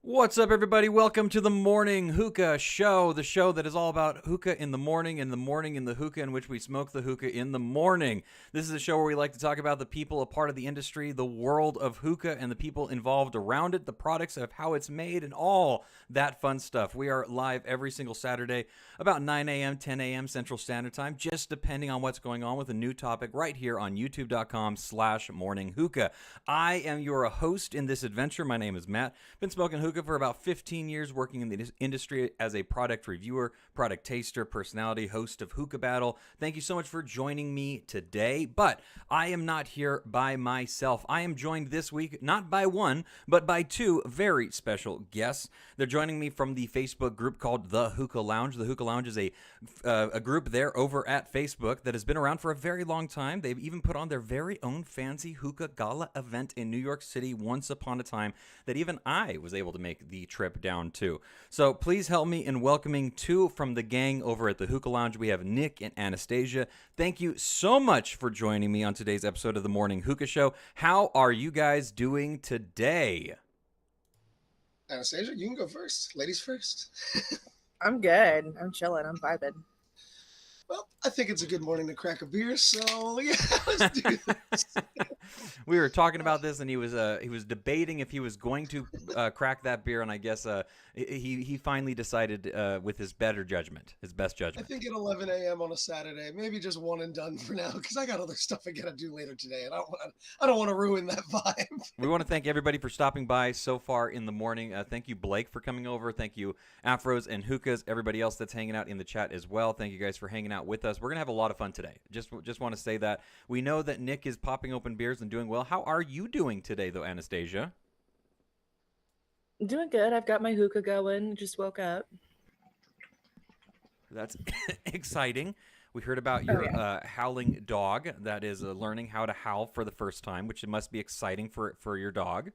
What's up, everybody? Welcome to the Morning Hookah Show, the show that is all about hookah in the morning in the hookah in which we smoke the hookah in the morning. This is a show where we like to talk about the people a part of the industry, the world of hookah, and the people involved around it, the products of how it's made, and all that fun stuff. We are live every single Saturday about 9 a.m., 10 a.m. Central Standard Time, just depending on what's going on with a new topic right here on youtube.com/morninghookah. I am your host in this adventure. My name is Matt. Been smoking hookah for about 15 years, working in the industry as a product reviewer, product taster, personality, host of Hookah Battle. Thank you so much for joining me today, but I am not here by myself. I am joined this week not by one, but by two very special guests. They're joining me from the Facebook group called The Hookah Lounge. The Hookah Lounge is a group there over at Facebook that has been around for a very long time. They've even put on their very own fancy hookah gala event in New York City once upon a time that even I was able to make the trip down to. So please help me in welcoming two from the gang over at the Hookah Lounge. We have Nick and Anastasia. Thank you so much for joining me on today's episode of the Morning Hookah Show. How are you guys doing today? Anastasia, you can go first. Ladies first. I'm good. I'm chilling. I'm vibing. Well, I think it's a good morning to crack a beer, so yeah, let's do this. We were talking about this, and he was debating if he was going to crack that beer, and I guess he finally decided with his best judgment. I think at 11 a.m. on a Saturday, maybe just one and done for now, because I got other stuff I gotta do later today, and I don't want to ruin that vibe. We want to thank everybody for stopping by so far in the morning. Thank you, Blake, for coming over. Thank you, Afros and Hookahs, everybody else that's hanging out in the chat as well. Thank you guys for hanging out with us. We're gonna have a lot of fun today. Just want to say that we know that Nick is popping open beers and doing well. How are you doing today, though, Anastasia? I'm doing good. I've got my hookah going. Just woke up. That's exciting. We heard about your howling dog that is learning how to howl for the first time, which must be exciting for your dog.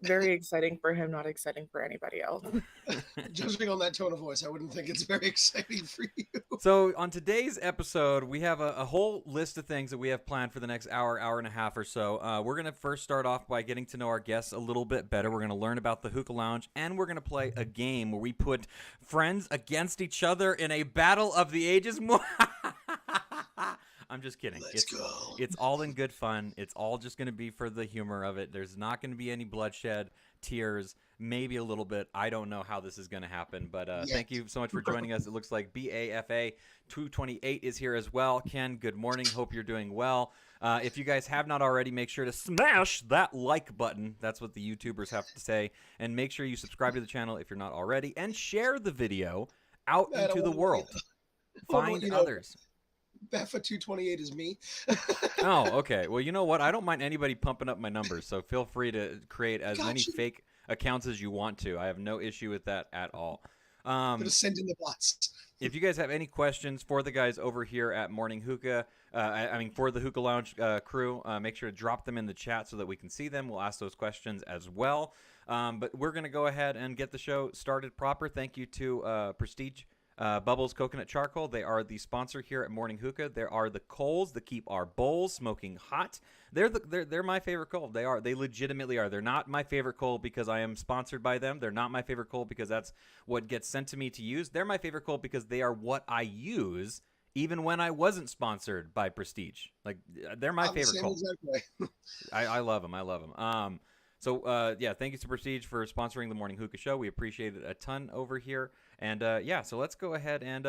Very exciting for him, not exciting for anybody else. Judging on that tone of voice, I wouldn't think it's very exciting for you. So on today's episode, we have a whole list of things that we have planned for the next hour and a half or so. We're going to first start off by getting to know our guests a little bit better. We're going to learn about the Hookah Lounge, and we're going to play a game where we put friends against each other in a battle of the ages. I'm just kidding. Let's go. It's all in good fun. It's all just going to be for the humor of it. There's not going to be any bloodshed, tears, maybe a little bit. I don't know how this is going to happen, but thank you so much for joining us. It looks like BAFA 228 is here as well. Ken, good morning. Hope you're doing well. If you guys have not already, make sure to smash that like button. That's what the YouTubers have to say. And make sure you subscribe to the channel if you're not already, and share the video out into the world. Find others. BAFA 228 is me. Oh, okay. Well, you know what? I don't mind anybody pumping up my numbers, so feel free to create as many fake accounts as you want to. I have no issue with that at all. Gonna send in the bots. If you guys have any questions for the guys over here at Morning Hookah, for the Hookah Lounge crew, make sure to drop them in the chat so that we can see them. We'll ask those questions as well. But we're going to go ahead and get the show started proper. Thank you to Prestige Bubbles Coconut Charcoal. They are the sponsor here at Morning Hookah. There are the coals that keep our bowls smoking hot. They're my favorite coal. They legitimately are. They're not my favorite coal because I am sponsored by them. They're not my favorite coal because that's what gets sent to me to use. They're my favorite coal because they are what I use even when I wasn't sponsored by Prestige. Like, they're my favorite coal. I love them. I love them. So thank you to Prestige for sponsoring the Morning Hookah Show. We appreciate it a ton over here. And so let's go ahead and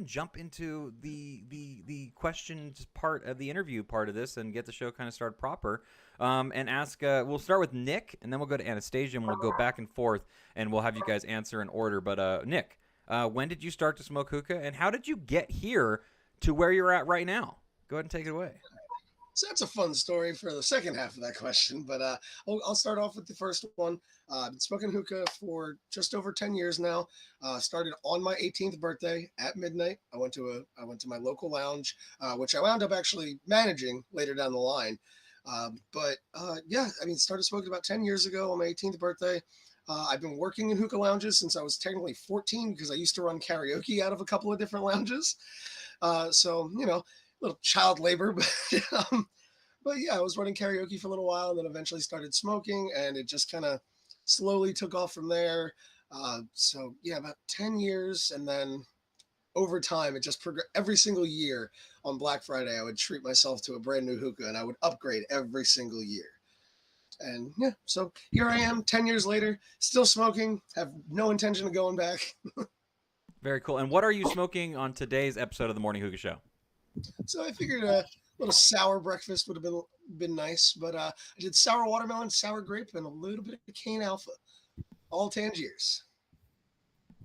jump into the questions part of the interview part of this and get the show kind of started proper. And ask. We'll start with Nick, and then we'll go to Anastasia, and we'll go back and forth, and we'll have you guys answer in order. But Nick, when did you start to smoke hookah, and how did you get here to where you're at right now? Go ahead and take it away. So that's a fun story for the second half of that question, but I'll start off with the first one. I've been smoking hookah for just over 10 years now. Started on my 18th birthday at midnight. I went to my local lounge, which I wound up actually managing later down the line. Started smoking about 10 years ago on my 18th birthday. I've been working in hookah lounges since I was technically 14 because I used to run karaoke out of a couple of different lounges. Little child labor, but yeah, I was running karaoke for a little while and then eventually started smoking, and it just kind of slowly took off from there. So yeah, about 10 years, and then over time, it just every single year on Black Friday, I would treat myself to a brand new hookah, and I would upgrade every single year. And yeah, so here I am, 10 years later, still smoking, have no intention of going back. Very cool. And what are you smoking on today's episode of the Morning Hookah Show? So I figured a little sour breakfast would have been nice, but I did sour watermelon, sour grape, and a little bit of cane alpha, all Tangiers.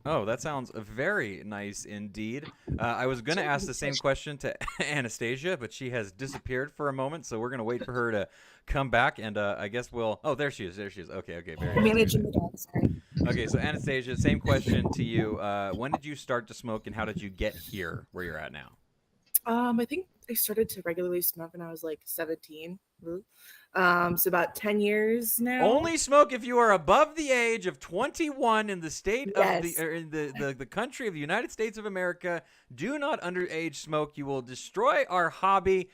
Oh, that sounds very nice indeed. I was going to ask the same question to Anastasia, but she has disappeared for a moment, so we're going to wait for her to come back, and I guess we'll... Oh, there she is. There she is. Okay, very nice. Managing the dog, sorry. Okay, so Anastasia, same question to you. When did you start to smoke, and how did you get here where you're at now? I think I started to regularly smoke when I was like 17. So about 10 years now. Only smoke if you are above the age of 21 in the state of Yes. in the country of the United States of America. Do not underage smoke. You will destroy our hobby.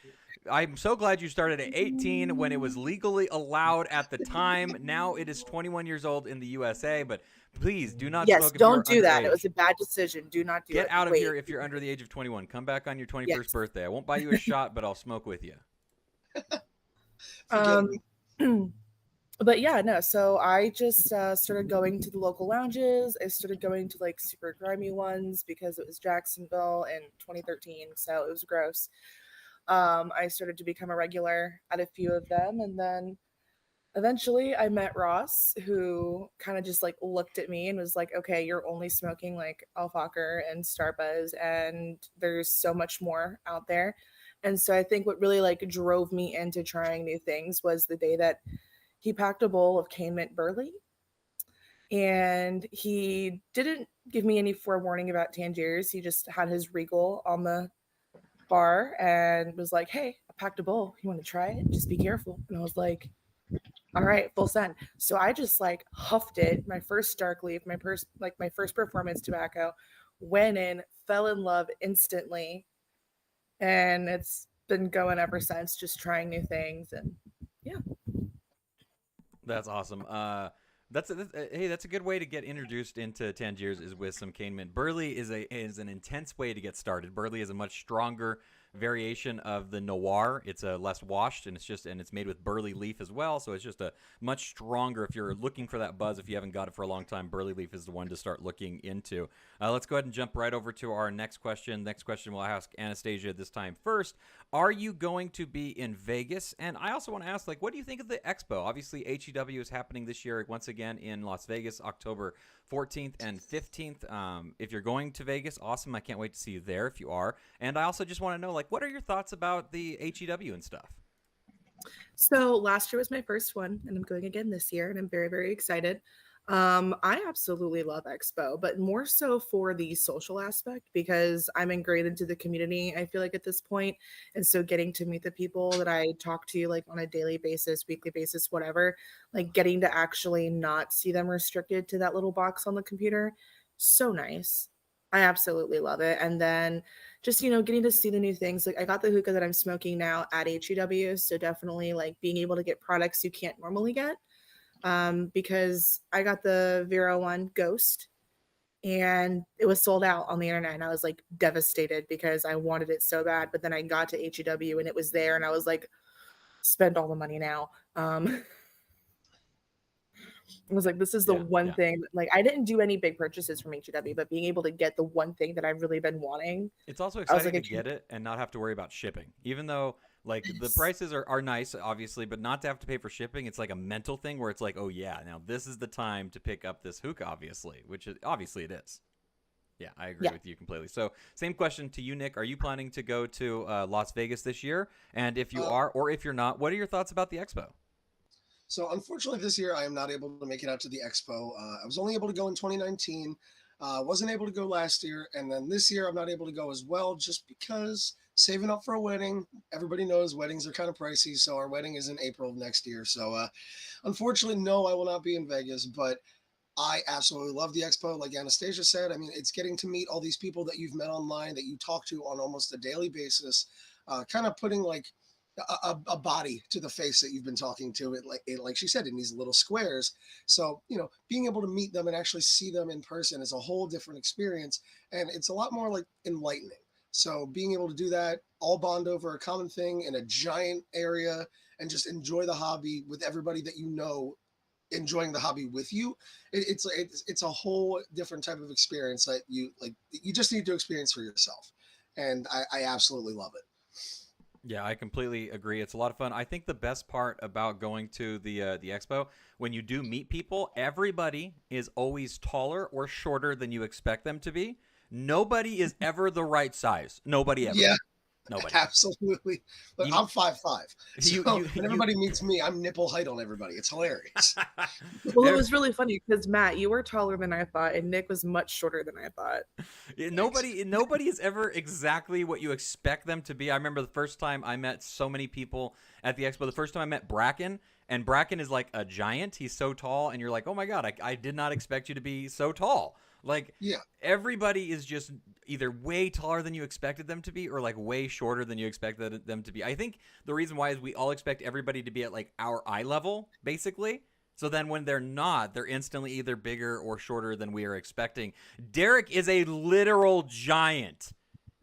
I'm so glad you started at 18 when it was legally allowed at the time. Now it is 21 years old in the USA, but please do not Yes, smoke if don't you're do that. underage. It was a bad decision. Do not do it. Get out of Wait. here if you're under the age of 21. Come back on your 21st Yes. birthday. I won't buy you a shot, but I'll smoke with you. But yeah, no. So I just started going to the local lounges. I started going to like super grimy ones because it was Jacksonville in 2013, so it was gross. I started to become a regular at a few of them, and then eventually I met Ross, who kind of just like looked at me and was like, okay, you're only smoking like Alfacher and Starbuzz, and there's so much more out there. And so I think what really like drove me into trying new things was the day that he packed a bowl of cane mint burley, and he didn't give me any forewarning about Tangiers. He just had his Regal on the bar and was like, hey, I packed a bowl. You want to try it? Just be careful. And I was like, all right, full send. So I just like huffed it, my first dark leaf, my first performance tobacco, went in, fell in love instantly, and it's been going ever since, just trying new things. And yeah. That's awesome. That's a good way to get introduced into Tangiers is with some cane mint. Burley is an intense way to get started. Burley is a much stronger variation of the Noir. It's less washed, and it's made with burley leaf as well, so it's just a much stronger. If you're looking for that buzz, if you haven't got it for a long time, burley leaf is the one to start looking into. Let's go ahead and jump right over to our next question. Next question we'll ask Anastasia this time first. Are you going to be in Vegas? And I also want to ask, like, what do you think of the expo? Obviously, HEW is happening this year once again in Las Vegas, October 14th and 15th. If you're going to Vegas, awesome. I can't wait to see you there if you are. And I also just want to know, like, what are your thoughts about the HEW and stuff? So last year was my first one, and I'm going again this year, and I'm very, very excited. I absolutely love Expo, but more so for the social aspect because I'm ingrained into the community, I feel like at this point. And so getting to meet the people that I talk to like on a daily basis, weekly basis, whatever, like getting to actually not see them restricted to that little box on the computer. So nice. I absolutely love it. And then just, getting to see the new things. Like I got the hookah that I'm smoking now at HEW. So definitely like being able to get products you can't normally get. Because I got the Vero one Ghost and it was sold out on the internet, and I was like devastated because I wanted it so bad. But then I got to HEW and it was there, and I was like, spend all the money now. I was like, this is the one thing. Like I didn't do any big purchases from HEW, but being able to get the one thing that I've really been wanting. It's also exciting to get it and not have to worry about shipping, even though like the prices are nice, obviously, but not to have to pay for shipping. It's like a mental thing where it's like, oh yeah, now this is the time to pick up this hookah, obviously, which obviously it is. Yeah, I agree with you completely. So same question to you, Nick. Are you planning to go to Las Vegas this year? And if you are, or if you're not, what are your thoughts about the expo? So unfortunately this year I am not able to make it out to the expo. I was only able to go in 2019. Wasn't able to go last year. And then this year I'm not able to go as well just because saving up for a wedding. Everybody knows weddings are kind of pricey. So our wedding is in April of next year. So unfortunately, no, I will not be in Vegas, but I absolutely love the expo. Like Anastasia said, I mean, it's getting to meet all these people that you've met online that you talk to on almost a daily basis, kind of putting like a body to the face that you've been talking to. Like she said, in these little squares. So being able to meet them and actually see them in person is a whole different experience, and it's a lot more like enlightening. So being able to do that, all bond over a common thing in a giant area, and just enjoy the hobby with everybody that enjoying the hobby with you, it's a whole different type of experience that you just need to experience for yourself, and I absolutely love it. Yeah, I completely agree. It's a lot of fun. I think the best part about going to the expo, when you do meet people, everybody is always taller or shorter than you expect them to be. Nobody is ever the right size. Nobody ever. Yeah, Nobody. absolutely. But You, I'm 5'5", so when you. everybody meets me, I'm nipple height on everybody. It's hilarious. Well, it was really funny because Matt, you were taller than I thought, and Nick was much shorter than I thought. Nobody is ever exactly what you expect them to be. I remember the first time I met so many people at the expo. The first time I met Bracken, and Bracken is like a giant. He's so tall, and you're like, oh my god, I did not expect you to be so tall. Like, Yeah, everybody is just either way taller than you expected them to be, or like way shorter than you expected them to be. I think the reason why is we all expect everybody to be at like our eye level, basically. So then when they're not, they're instantly either bigger or shorter than we are expecting. Derek is a literal giant.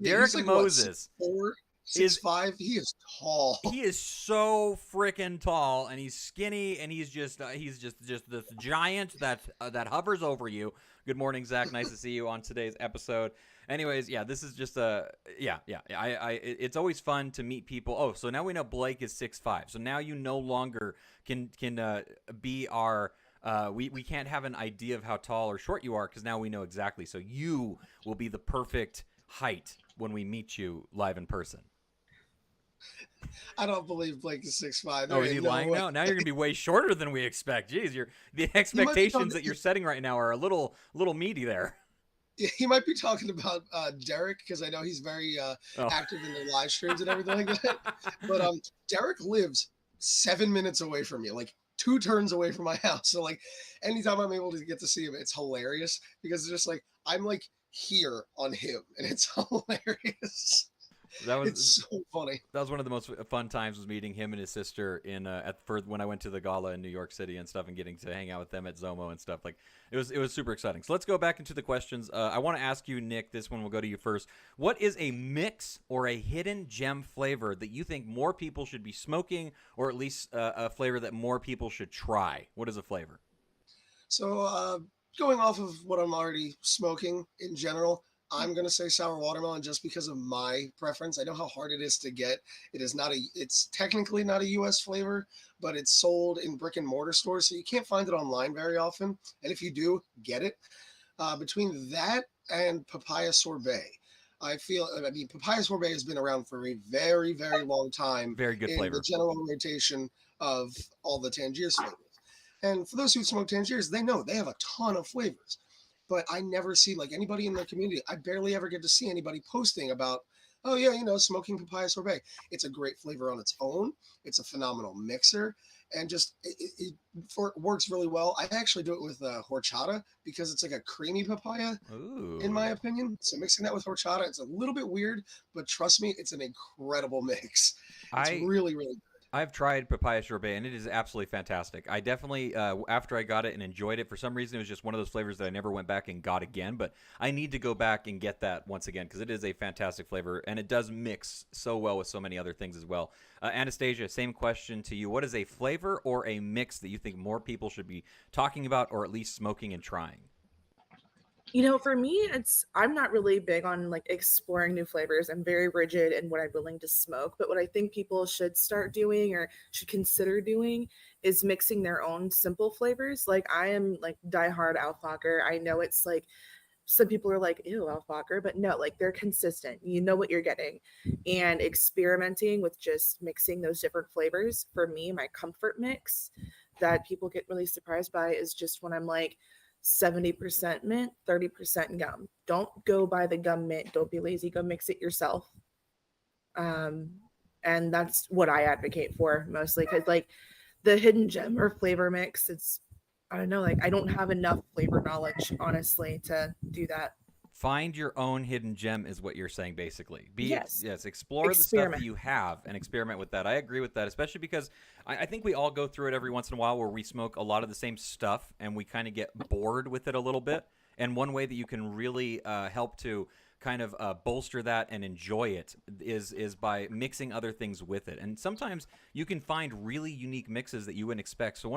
yeah. Derek He's like Moses what, 6'4", is 6'5". He is tall. he is so freaking tall, and he's skinny, and he's just this giant that hovers over you. Good morning, Zach. Nice to see you on today's episode. Anyways, yeah, this is just it's always fun to meet people. Oh, so now we know Blake is 6'5". So now you no longer can be our we can't have an idea of how tall or short you are, because now we know exactly. So you will be the perfect height when we meet you live in person. I don't believe Blake is 6'5". Oh, is he lying now? Now you're gonna be way shorter than we expect. Jeez, the expectations that you're setting right now are a little meaty there. He might be talking about Derek, because I know he's very active in the live streams and everything like that. But Derek lives 7 minutes away from me, like 2 turns away from my house. So like anytime I'm able to get to see him, it's hilarious, because it's just like I'm like here on him, and it's hilarious. It's so funny. That was one of the most fun times, was meeting him and his sister in when I went to the gala in New York City and stuff, and getting to hang out with them at Zomo and stuff. Like, it was super exciting. So let's go back into the questions. I want to ask you, Nick, this one will go to you first. What is a mix or a hidden gem flavor that you think more people should be smoking, or at least a flavor that more people should try? What is a flavor? So going off of what I'm already smoking in general, I'm gonna say sour watermelon, just because of my preference. I know how hard it is to get. It's technically not a U.S. flavor, but it's sold in brick and mortar stores, so you can't find it online very often. And if you do, get it. Between that and papaya sorbet, I mean, papaya sorbet has been around for a very, very long time. Very good in flavor. the general rotation of all the Tangiers flavors. And for those who smoke Tangiers, they know they have a ton of flavors. But I never see like anybody in the community. I barely ever get to see anybody posting about, oh yeah, smoking papaya sorbet. It's a great flavor on its own. It's a phenomenal mixer, and just it works really well. I actually do it with horchata, because it's like a creamy papaya. Ooh. In my opinion. So mixing that with horchata, it's a little bit weird, but trust me, it's an incredible mix. It's really, really good. I've tried papaya sorbet, and it is absolutely fantastic. I definitely, after I got it and enjoyed it, for some reason it was just one of those flavors that I never went back and got again. But I need to go back and get that once again, because it is a fantastic flavor, and it does mix so well with so many other things as well. Anastasia, same question to you. What is a flavor or a mix that you think more people should be talking about, or at least smoking and trying? For me, I'm not really big on like exploring new flavors. I'm very rigid in what I'm willing to smoke. But what I think people should start doing, or should consider doing, is mixing their own simple flavors. Like, I am like diehard Alfacher. I know it's like some people are like, ew, Alfacher, but no, like, they're consistent. You know what you're getting. And experimenting with just mixing those different flavors, for me, my comfort mix that people get really surprised by is just when I'm like 70% mint, 30% gum. Don't go buy the gum mint. Don't be lazy. Go mix it yourself. And that's what I advocate for mostly, because like the hidden gem or flavor mix, I don't know, like I don't have enough flavor knowledge, honestly, to do that. Find your own hidden gem is what you're saying, basically. Yes. Explore the stuff Experiment. that you have and experiment with that. I agree with that, especially because I think we all go through it every once in a while where we smoke a lot of the same stuff and we kind of get bored with it a little bit. And one way that you can really help to kind of bolster that and enjoy it is by mixing other things with it. And sometimes you can find really unique mixes that you wouldn't expect. So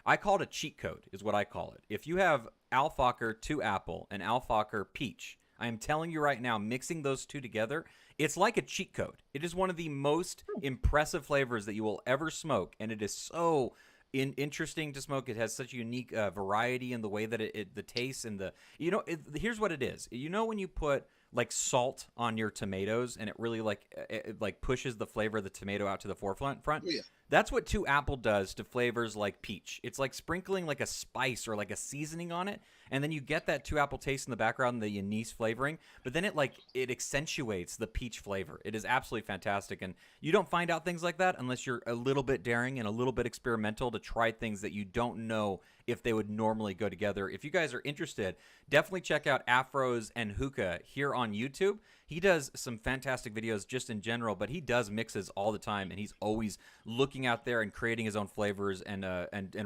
I call it a cheat code is what I call it. If you have Alfacher 2 apple and Alfacher peach, I am telling you right now, mixing those two together, it's like a cheat code. It is one of the most impressive flavors that you will ever smoke, and it is so interesting to smoke. It has such a unique variety in the way that the taste and here's what it is. You know when you put like salt on your tomatoes and it really like pushes the flavor of the tomato out to the forefront? Yeah. That's what 2 apple does to flavors like peach. It's like sprinkling like a spice or like a seasoning on it, and then you get that 2 apple taste in the background, the anise flavoring, but then it accentuates the peach flavor. It is absolutely fantastic, and you don't find out things like that unless you're a little bit daring and a little bit experimental to try things that you don't know if they would normally go together. If you guys are interested, definitely check out Afros and Hookah here on YouTube. He does some fantastic videos just in general, but he does mixes all the time, and he's always looking out there and creating his own flavors and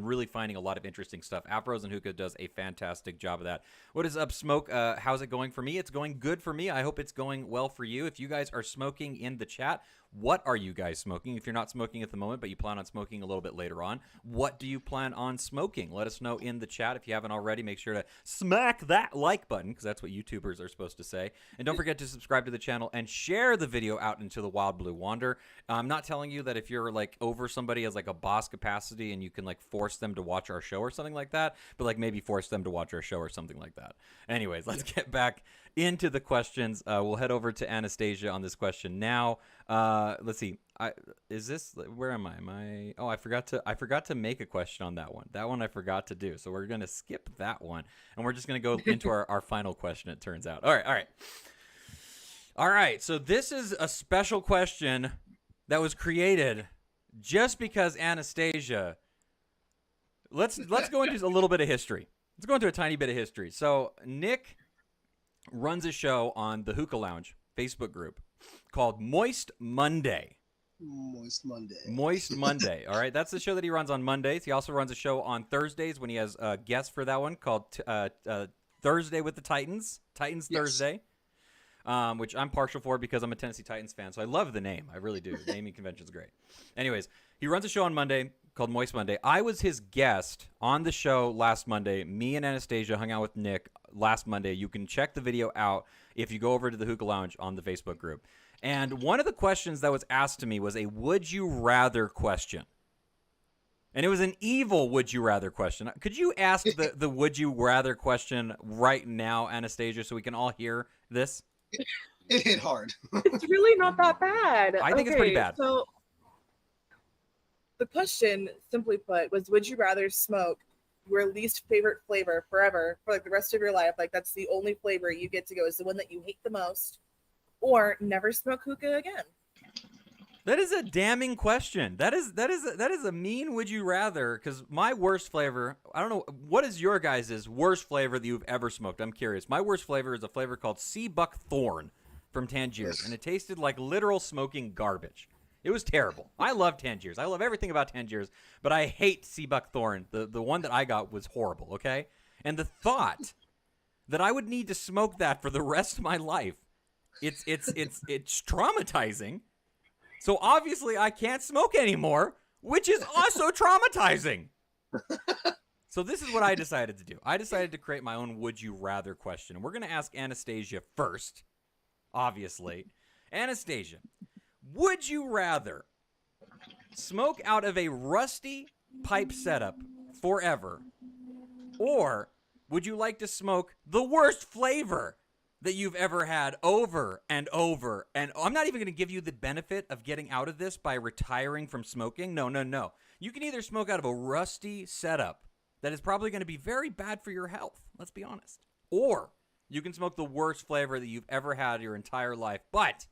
really finding a lot of interesting stuff. Afros and Hookah does a fantastic job of that. What is up, Smoke? How's it going for me? It's going good for me. I hope it's going well for you. If you guys are smoking in the chat, what are you guys smoking? If you're not smoking at the moment, but you plan on smoking a little bit later on, what do you plan on smoking? Let us know in the chat. If you haven't already, make sure to smack that like button, because that's what YouTubers are supposed to say. And don't forget to subscribe to the channel and share the video out into the wild blue wander. I'm not telling you that if you're like over somebody as like a boss capacity and you can like force them to watch our show or something like that, but like maybe force them to watch our show or something like that. Anyways, let's get back into the questions. We'll head over to Anastasia on this question now. Let's see. Where am I? Oh, I forgot to make a question on that one. That one I forgot to do. So we're going to skip that one. And we're just going to go into our final question, it turns out. All right. So this is a special question that was created just because Anastasia. Let's go into a little bit of history. Let's go into a tiny bit of history. So Nick runs a show on the Hookah Lounge Facebook group called Moist Monday. Moist Monday. All right. That's the show that he runs on Mondays. He also runs a show on Thursdays when he has guests for that one called Thursday with the Titans. Yes. Thursday. Which I'm partial for because I'm a Tennessee Titans fan. So I love the name. I really do. The naming convention is great. Anyways, he runs a show on Monday called Moist Monday. I was his guest on the show last Monday. Me and Anastasia hung out with Nick last Monday. You can check the video out if you go over to the Hookah Lounge on the Facebook group. And one of the questions that was asked to me was a would you rather question. And it was an evil would you rather question. Could you ask the would you rather question right now, Anastasia, so we can all hear this? It hit hard. It's really not that bad. I think it's pretty bad. So the question, simply put, was would you rather smoke your least favorite flavor forever for like the rest of your life? Like that's the only flavor you get to go is the one that you hate the most, or never smoke hookah again? That is a damning question. That is a mean would you rather, because my worst flavor, I don't know, what is your guys' worst flavor that you've ever smoked? I'm curious. My worst flavor is a flavor called Sea Buckthorn from Tangiers, and it tasted like literal smoking garbage. It was terrible. I love Tangiers. I love everything about Tangiers, but I hate Sea Buckthorn. The one that I got was horrible, okay? And the thought that I would need to smoke that for the rest of my life, it's traumatizing. So obviously I can't smoke anymore, which is also traumatizing. So this is what I decided to do. I decided to create my own would you rather question. And we're going to ask Anastasia first, obviously. Anastasia, would you rather smoke out of a rusty pipe setup forever, or would you like to smoke the worst flavor that you've ever had over and over? And I'm not even going to give you the benefit of getting out of this by retiring from smoking. No. You can either smoke out of a rusty setup that is probably going to be very bad for your health, let's be honest, or you can smoke the worst flavor that you've ever had your entire life, but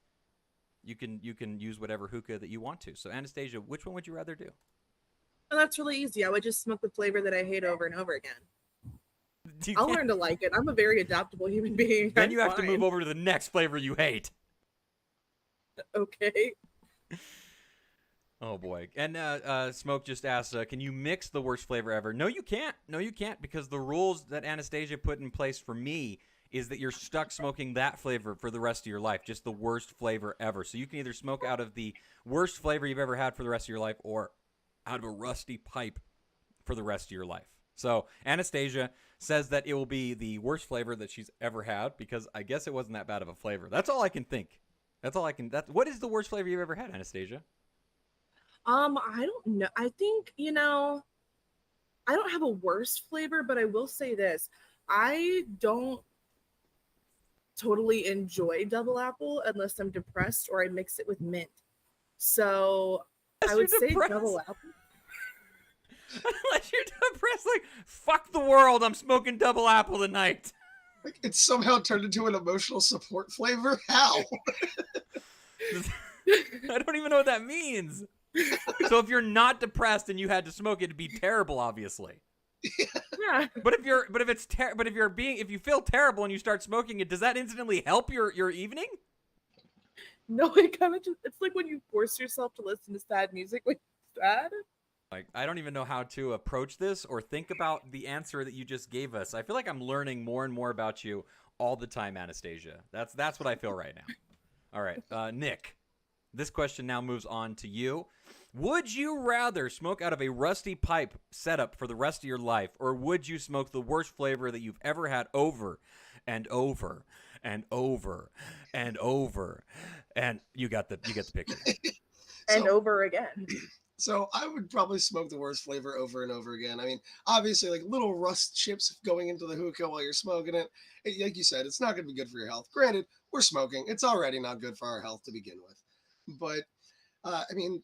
you can use whatever hookah that you want to. So Anastasia, which one would you rather do? Well, that's really easy. I would just smoke the flavor that I hate over and over again. I'll learn to like it. I'm a very adaptable human being. Then I'm you have to move fine. over to the next flavor you hate. Okay. Oh boy. And Smoke just asked, can you mix the worst flavor ever? No, you can't. No, you can't, because the rules that Anastasia put in place for me is that you're stuck smoking that flavor for the rest of your life, just the worst flavor ever. So you can either smoke out of the worst flavor you've ever had for the rest of your life, or out of a rusty pipe for the rest of your life. So Anastasia says that it will be the worst flavor that she's ever had, because I guess it wasn't that bad of a flavor. That's all I can think. What is the worst flavor you've ever had, Anastasia? I don't know. I think, I don't have a worst flavor, but I will say this. I don't totally enjoy double apple unless I'm depressed or I mix it with mint. So Unless I would you're say depressed. double apple. Unless you're depressed, like, fuck the world, I'm smoking double apple tonight. Like, it's somehow turned into an emotional support flavor. How? I don't even know what that means. So if you're not depressed and you had to smoke, it'd be terrible, obviously. Yeah. If you feel terrible and you start smoking it, does that instantly help your evening? No, it kind of just, it's like when you force yourself to listen to sad music when you're sad. Like, I don't even know how to approach this or think about the answer that you just gave us. I feel like I'm learning more and more about you all the time, Anastasia. That's what I feel right now. All right, Nick, this question now moves on to you. Would you rather smoke out of a rusty pipe setup for the rest of your life, or would you smoke the worst flavor that you've ever had over and over and over and over? And you get the picture. And So- over again. So I would probably smoke the worst flavor over and over again. I mean, obviously, like little rust chips going into the hookah while you're smoking it. Like you said, it's not going to be good for your health. Granted, we're smoking; it's already not good for our health to begin with. But I mean,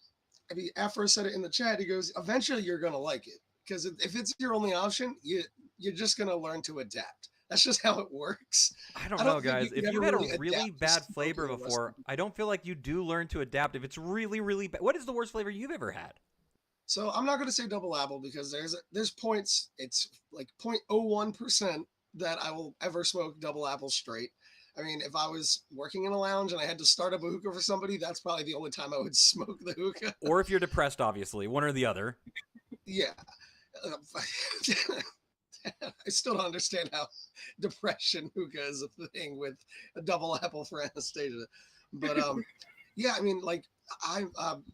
Afro said it in the chat. He goes, "Eventually, you're going to like it, because if it's your only option, you're just going to learn to adapt. That's just how it works." I don't I know, don't think guys. you If can you've ever had really a really adapt to bad smoking flavor a rusty before, pipe. I don't feel like you do learn to adapt. If it's really, really bad, what is the worst flavor you've ever had? So I'm not going to say double apple, because there's points. It's like 0.01% that I will ever smoke double apple straight. I mean, if I was working in a lounge and I had to start up a hookah for somebody, that's probably the only time I would smoke the hookah. Or if you're depressed, obviously, one or the other. Yeah. I still don't understand how depression hookah is a thing with a double apple for Anastasia. But yeah, I mean, like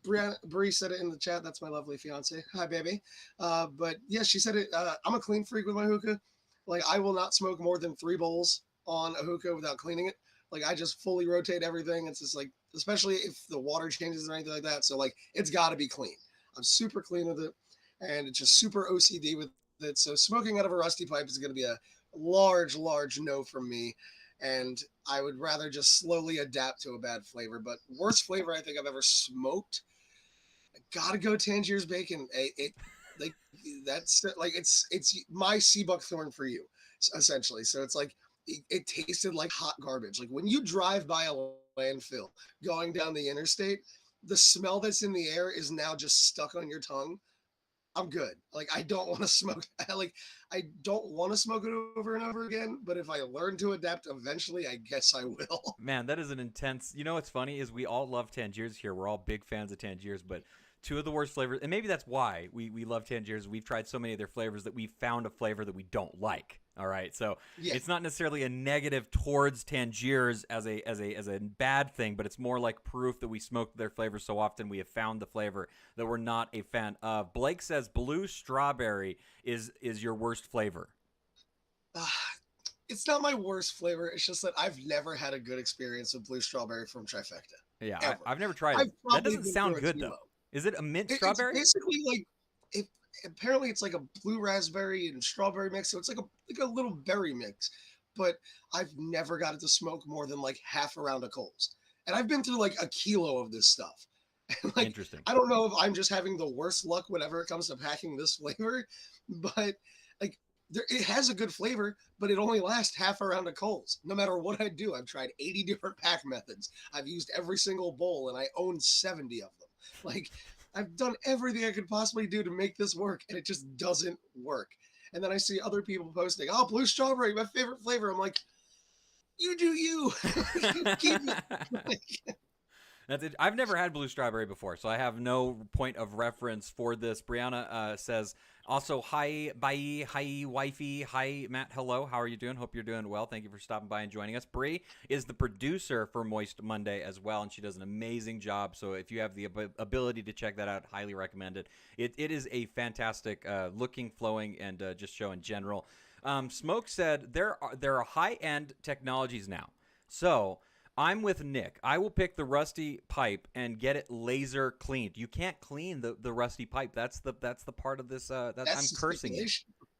Bree said it in the chat. That's my lovely fiance. Hi, baby. But yeah, she said it. I'm a clean freak with my hookah. Like, I will not smoke more than 3 bowls on a hookah without cleaning it. Like, I just fully rotate everything. It's just like, especially if the water changes or anything like that. So like, it's got to be clean. I'm super clean with it, and it's just super OCD with it. So smoking out of a rusty pipe is going to be a large no from me. And I would rather just slowly adapt to a bad flavor. But worst flavor I think I've ever smoked, I gotta go Tangiers bacon. Like that's like it's my sea buckthorn for you, essentially. So it's like it tasted like hot garbage. Like when you drive by a landfill going down the interstate, the smell that's in the air is now just stuck on your tongue. I'm good. Like, I don't want to smoke. I don't want to smoke it over and over again. But if I learn to adapt eventually, I guess I will. Man, that is an intense. You know what's funny is we all love Tangiers here. We're all big fans of Tangiers, but two of the worst flavors, and maybe that's why we love Tangiers. We've tried so many of their flavors that we found a flavor that we don't like. All right, so Yeah. it's not necessarily a negative towards Tangiers as a bad thing, but it's more like proof that we smoked their flavors so often we have found the flavor that we're not a fan of. Blake says blue strawberry is your worst flavor. It's not my worst flavor. It's just that I've never had a good experience with blue strawberry from Trifecta. Yeah, Ever. I've never tried I've it. That probably doesn't been sound through a good though. chemo. Is it a mint It's strawberry? basically like apparently it's like a blue raspberry and strawberry mix, so it's like a little berry mix. But I've never got it to smoke more than like half a round of coals, and I've been through like a kilo of this stuff. And like, Interesting. I don't know if I'm just having the worst luck whenever it comes to packing this flavor, but like it has a good flavor, but it only lasts half a round of coals. No matter what I do, I've tried 80 different pack methods. I've used every single bowl, and I own 70 of them. Like, I've done everything I could possibly do to make this work, and it just doesn't work. And then I see other people posting, "Oh, blue strawberry, my favorite flavor." I'm like, "You do you." Keep it. That's it. I've never had blue strawberry before, so I have no point of reference for this. Brianna says, also, hi, bye, hi, wifey, hi, Matt, hello. How are you doing? Hope you're doing well. Thank you for stopping by and joining us. Bree is the producer for Moist Monday as well, and she does an amazing job. So if you have the ability to check that out, highly recommend it. It is a fantastic looking, flowing, and just show in general. Smoke said there are high-end technologies now. So I'm with Nick. I will pick the rusty pipe and get it laser cleaned. You can't clean the rusty pipe. That's the part of this. I'm cursing you.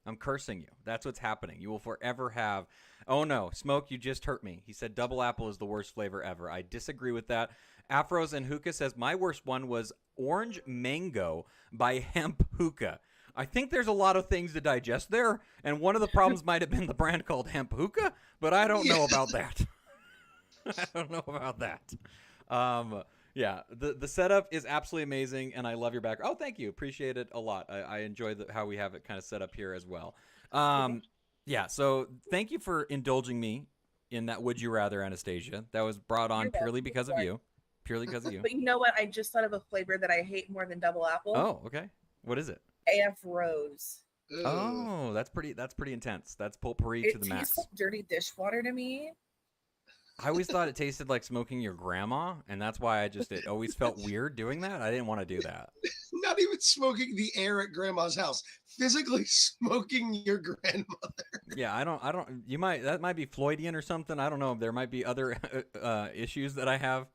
I'm cursing you. That's what's happening. You will forever have. Oh no, Smoke, you just hurt me. He said double apple is the worst flavor ever. I disagree with that. Afros and Hookah says my worst one was orange mango by Hemp Hookah. I think there's a lot of things to digest there, and one of the problems might have been the brand called Hemp Hookah, but I don't know about that. I don't know about that. Yeah, the setup is absolutely amazing, and I love your back. Oh, thank you. Appreciate it a lot. I enjoy how we have it kind of set up here as well. Yeah, so thank you for indulging me in that Would You Rather, Anastasia. That was brought on purely because of you. Purely because of you. But you know what? I just thought of a flavor that I hate more than double apple. Oh, okay. What is it? AF Rose. Oh, that's pretty intense. That's potpourri to the max. It tastes like dirty dishwater to me. I always thought it tasted like smoking your grandma, and that's why it always felt weird doing that. I didn't want to do that. Not even smoking the air at grandma's house, physically smoking your grandmother. Yeah, that might be Floydian or something. I don't know. There might be other issues that I have.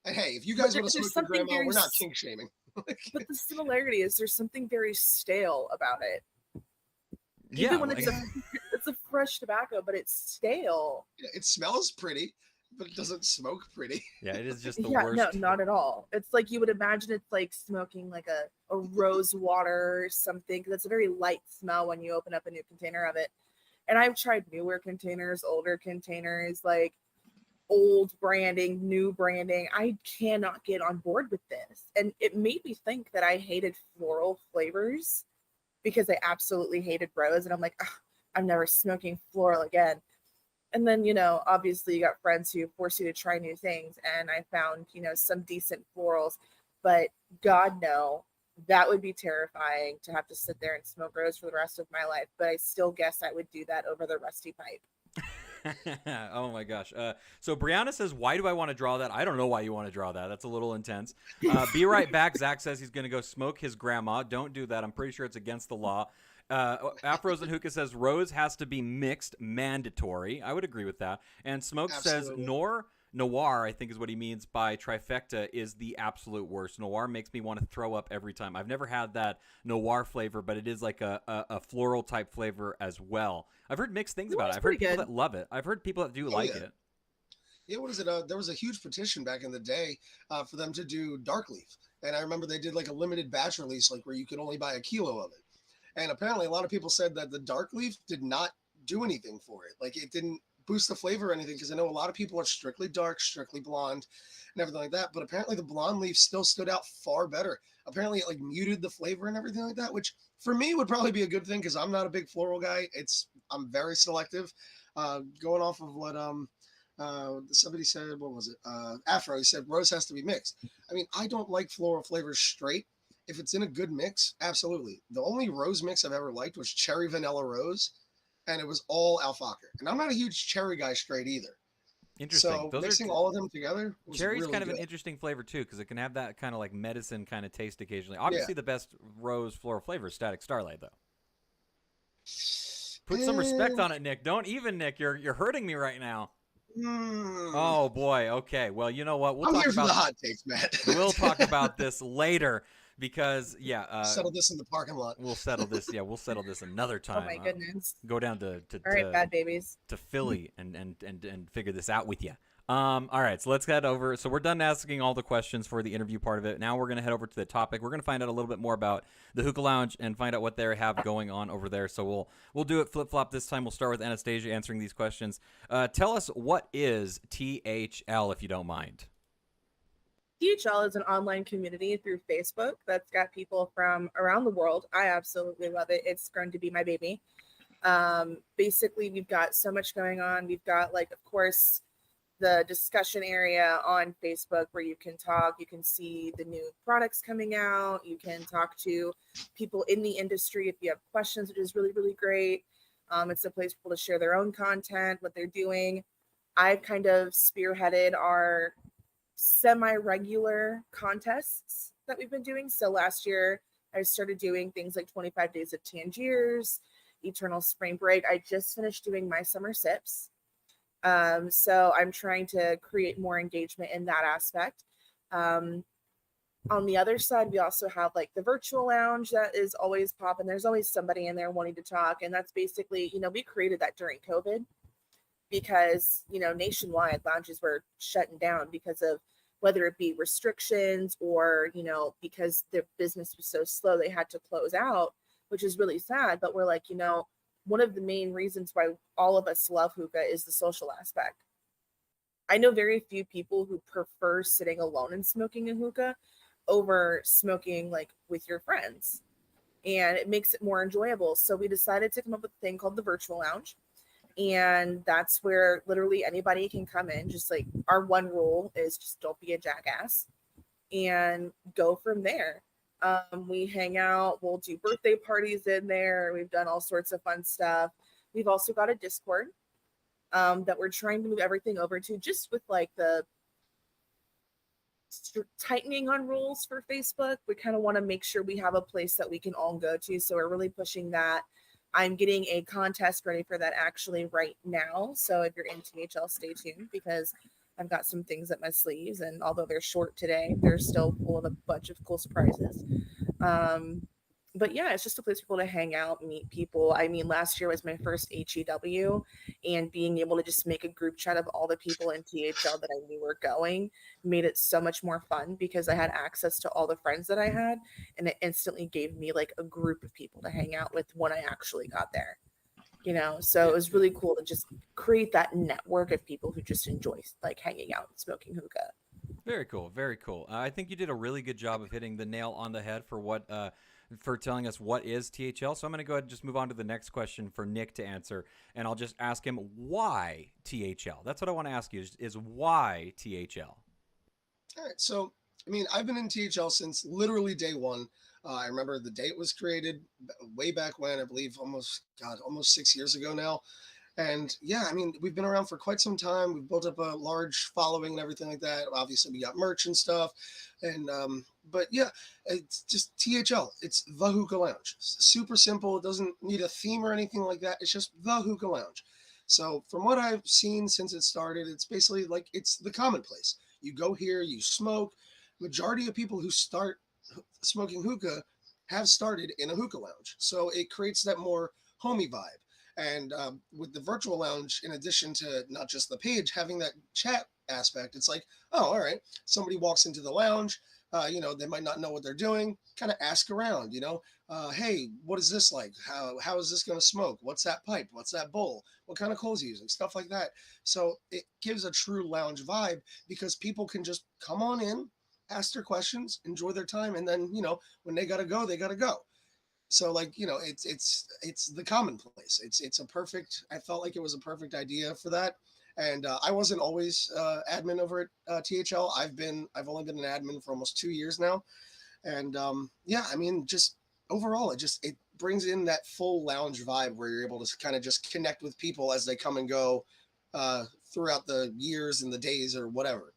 And hey, if you guys want to smoke your grandma, we're not kink shaming. But the similarity is there's something very stale about it. Even when it's a fresh tobacco, but it's stale. It smells pretty, but it doesn't smoke pretty. Yeah, it is just the worst. No, not at all. It's like you would imagine it's like smoking like a rose water or something, because it's a very light smell when you open up a new container of it. And I've tried newer containers, older containers, like old branding, new branding. I cannot get on board with this. And it made me think that I hated floral flavors because I absolutely hated rose. And I'm like, I'm never smoking floral again. And then, obviously you got friends who force you to try new things. And I found, some decent florals. But God, no, that would be terrifying to have to sit there and smoke rose for the rest of my life. But I still guess I would do that over the rusty pipe. Oh my gosh. So Brianna says, why do I want to draw that? I don't know why you want to draw that. That's a little intense. Be right back. Zach says he's going to go smoke his grandma. Don't do that. I'm pretty sure it's against the law. Afros and Hookah says rose has to be mixed, mandatory. I would agree with that. And Smoke says Noir, I think is what he means by trifecta, is the absolute worst. Noir makes me want to throw up every time. I've never had that Noir flavor, but it is like a floral type flavor as well. I've heard mixed things about it. I've heard people that love it. I've heard people that do like it. Yeah, what is it? There was a huge petition back in the day for them to do dark leaf. And I remember they did like a limited batch release, like where you could only buy a kilo of it. And apparently a lot of people said that the dark leaf did not do anything for it. Like it didn't boost the flavor or anything, because I know a lot of people are strictly dark, strictly blonde, and everything like that. But apparently the blonde leaf still stood out far better. Apparently it like muted the flavor and everything like that, which for me would probably be a good thing, because I'm not a big floral guy. I'm very selective. Going off of what somebody said, what was it? Afro, he said rose has to be mixed. I mean, I don't like floral flavors straight. If it's in a good mix, absolutely. The only rose mix I've ever liked was cherry vanilla rose, and it was all alfalfa. And I'm not a huge cherry guy straight either. Interesting. So mixing all of them together was cherry's really kind of good. an interesting flavor too, because it can have that kind of like medicine kind of taste occasionally. Obviously, the best rose floral flavor is Static Starlight, though. Put some respect on it, Nick. Nick. You're hurting me right now. Oh boy. Okay. Well, you know what? I'm here for the hot takes, Matt. We'll talk about this later. Because settle this in the parking lot. We'll settle this. Yeah, we'll settle this another time. Oh my goodness! Go down to all right, bad babies, to Philly and figure this out with you. All right, so let's head over. So we're done asking all the questions for the interview part of it. Now we're gonna head over to the topic. We're gonna find out a little bit more about the Hookah Lounge and find out what they have going on over there. So we'll do it flip flop this time. We'll start with Anastasia answering these questions. Tell us, what is THL, if you don't mind. THL is an online community through Facebook that's got people from around the world. I absolutely love it. It's going to be my baby. Basically, we've got so much going on. We've got, like, of course, the discussion area on Facebook where you can talk, you can see the new products coming out, you can talk to people in the industry if you have questions, which is really, really great. It's a place for people to share their own content, what they're doing. I've kind of spearheaded our semi-regular contests that we've been doing. So last year I started doing things like 25 days of Tangiers, Eternal Spring Break. I just finished doing my summer sips. So I'm trying to create more engagement in that aspect. On the other side, we also have like the virtual lounge that is always popping. There's always somebody in there wanting to talk. And that's basically, we created that during COVID because, nationwide lounges were shutting down because of whether it be restrictions or, because their business was so slow, they had to close out, which is really sad. But we're like, one of the main reasons why all of us love hookah is the social aspect. I know very few people who prefer sitting alone and smoking a hookah over smoking like with your friends. And it makes it more enjoyable. So we decided to come up with a thing called the virtual lounge. And that's where literally anybody can come in. Just like our one rule is just don't be a jackass and go from there. We hang out, we'll do birthday parties in there. We've done all sorts of fun stuff. We've also got a Discord that we're trying to move everything over to, just with like the tightening on rules for Facebook. We kind of want to make sure we have a place that we can all go to. So we're really pushing that. I'm getting a contest ready for that actually right now. So if you're in THL, stay tuned because I've got some things up my sleeves. And although they're short today, they're still full of a bunch of cool surprises. But yeah, it's just a place for people to hang out, meet people. I mean, last year was my first HEW, and being able to just make a group chat of all the people in THL that I knew were going made it so much more fun because I had access to all the friends that I had, and it instantly gave me like a group of people to hang out with when I actually got there. So it was really cool to just create that network of people who just enjoy like hanging out and smoking hookah. Very cool, very cool. I think you did a really good job of hitting the nail on the head for telling us what is THL. So I'm going to go ahead and just move on to the next question for Nick to answer, and I'll just ask him why THL. That's what I want to ask you is why THL. All right, so I mean, I've been in THL since literally day one. I remember the day it was created, way back when, I believe almost 6 years ago now. And yeah, I mean, we've been around for quite some time. We've built up a large following and everything like that. Obviously, we got merch and stuff. And but yeah, it's just THL. It's the Hookah Lounge. It's super simple. It doesn't need a theme or anything like that. It's just the Hookah Lounge. So from what I've seen since it started, it's basically like it's the commonplace. You go here, you smoke. Majority of people who start smoking hookah have started in a hookah lounge. So it creates that more homey vibe. And with the virtual lounge, in addition to not just the page, having that chat aspect, it's like, oh, all right, somebody walks into the lounge, they might not know what they're doing, kind of ask around, hey, what is this like? How is this going to smoke? What's that pipe? What's that bowl? What kind of coals are you using? Stuff like that. So it gives a true lounge vibe because people can just come on in, ask their questions, enjoy their time, and then, when they got to go, they got to go. So like, it's the commonplace. It's a perfect. I felt like it was a perfect idea for that. And I wasn't always admin over at THL. I've only been an admin for almost 2 years now. And yeah, I mean, just overall, it brings in that full lounge vibe where you're able to kind of just connect with people as they come and go throughout the years and the days or whatever.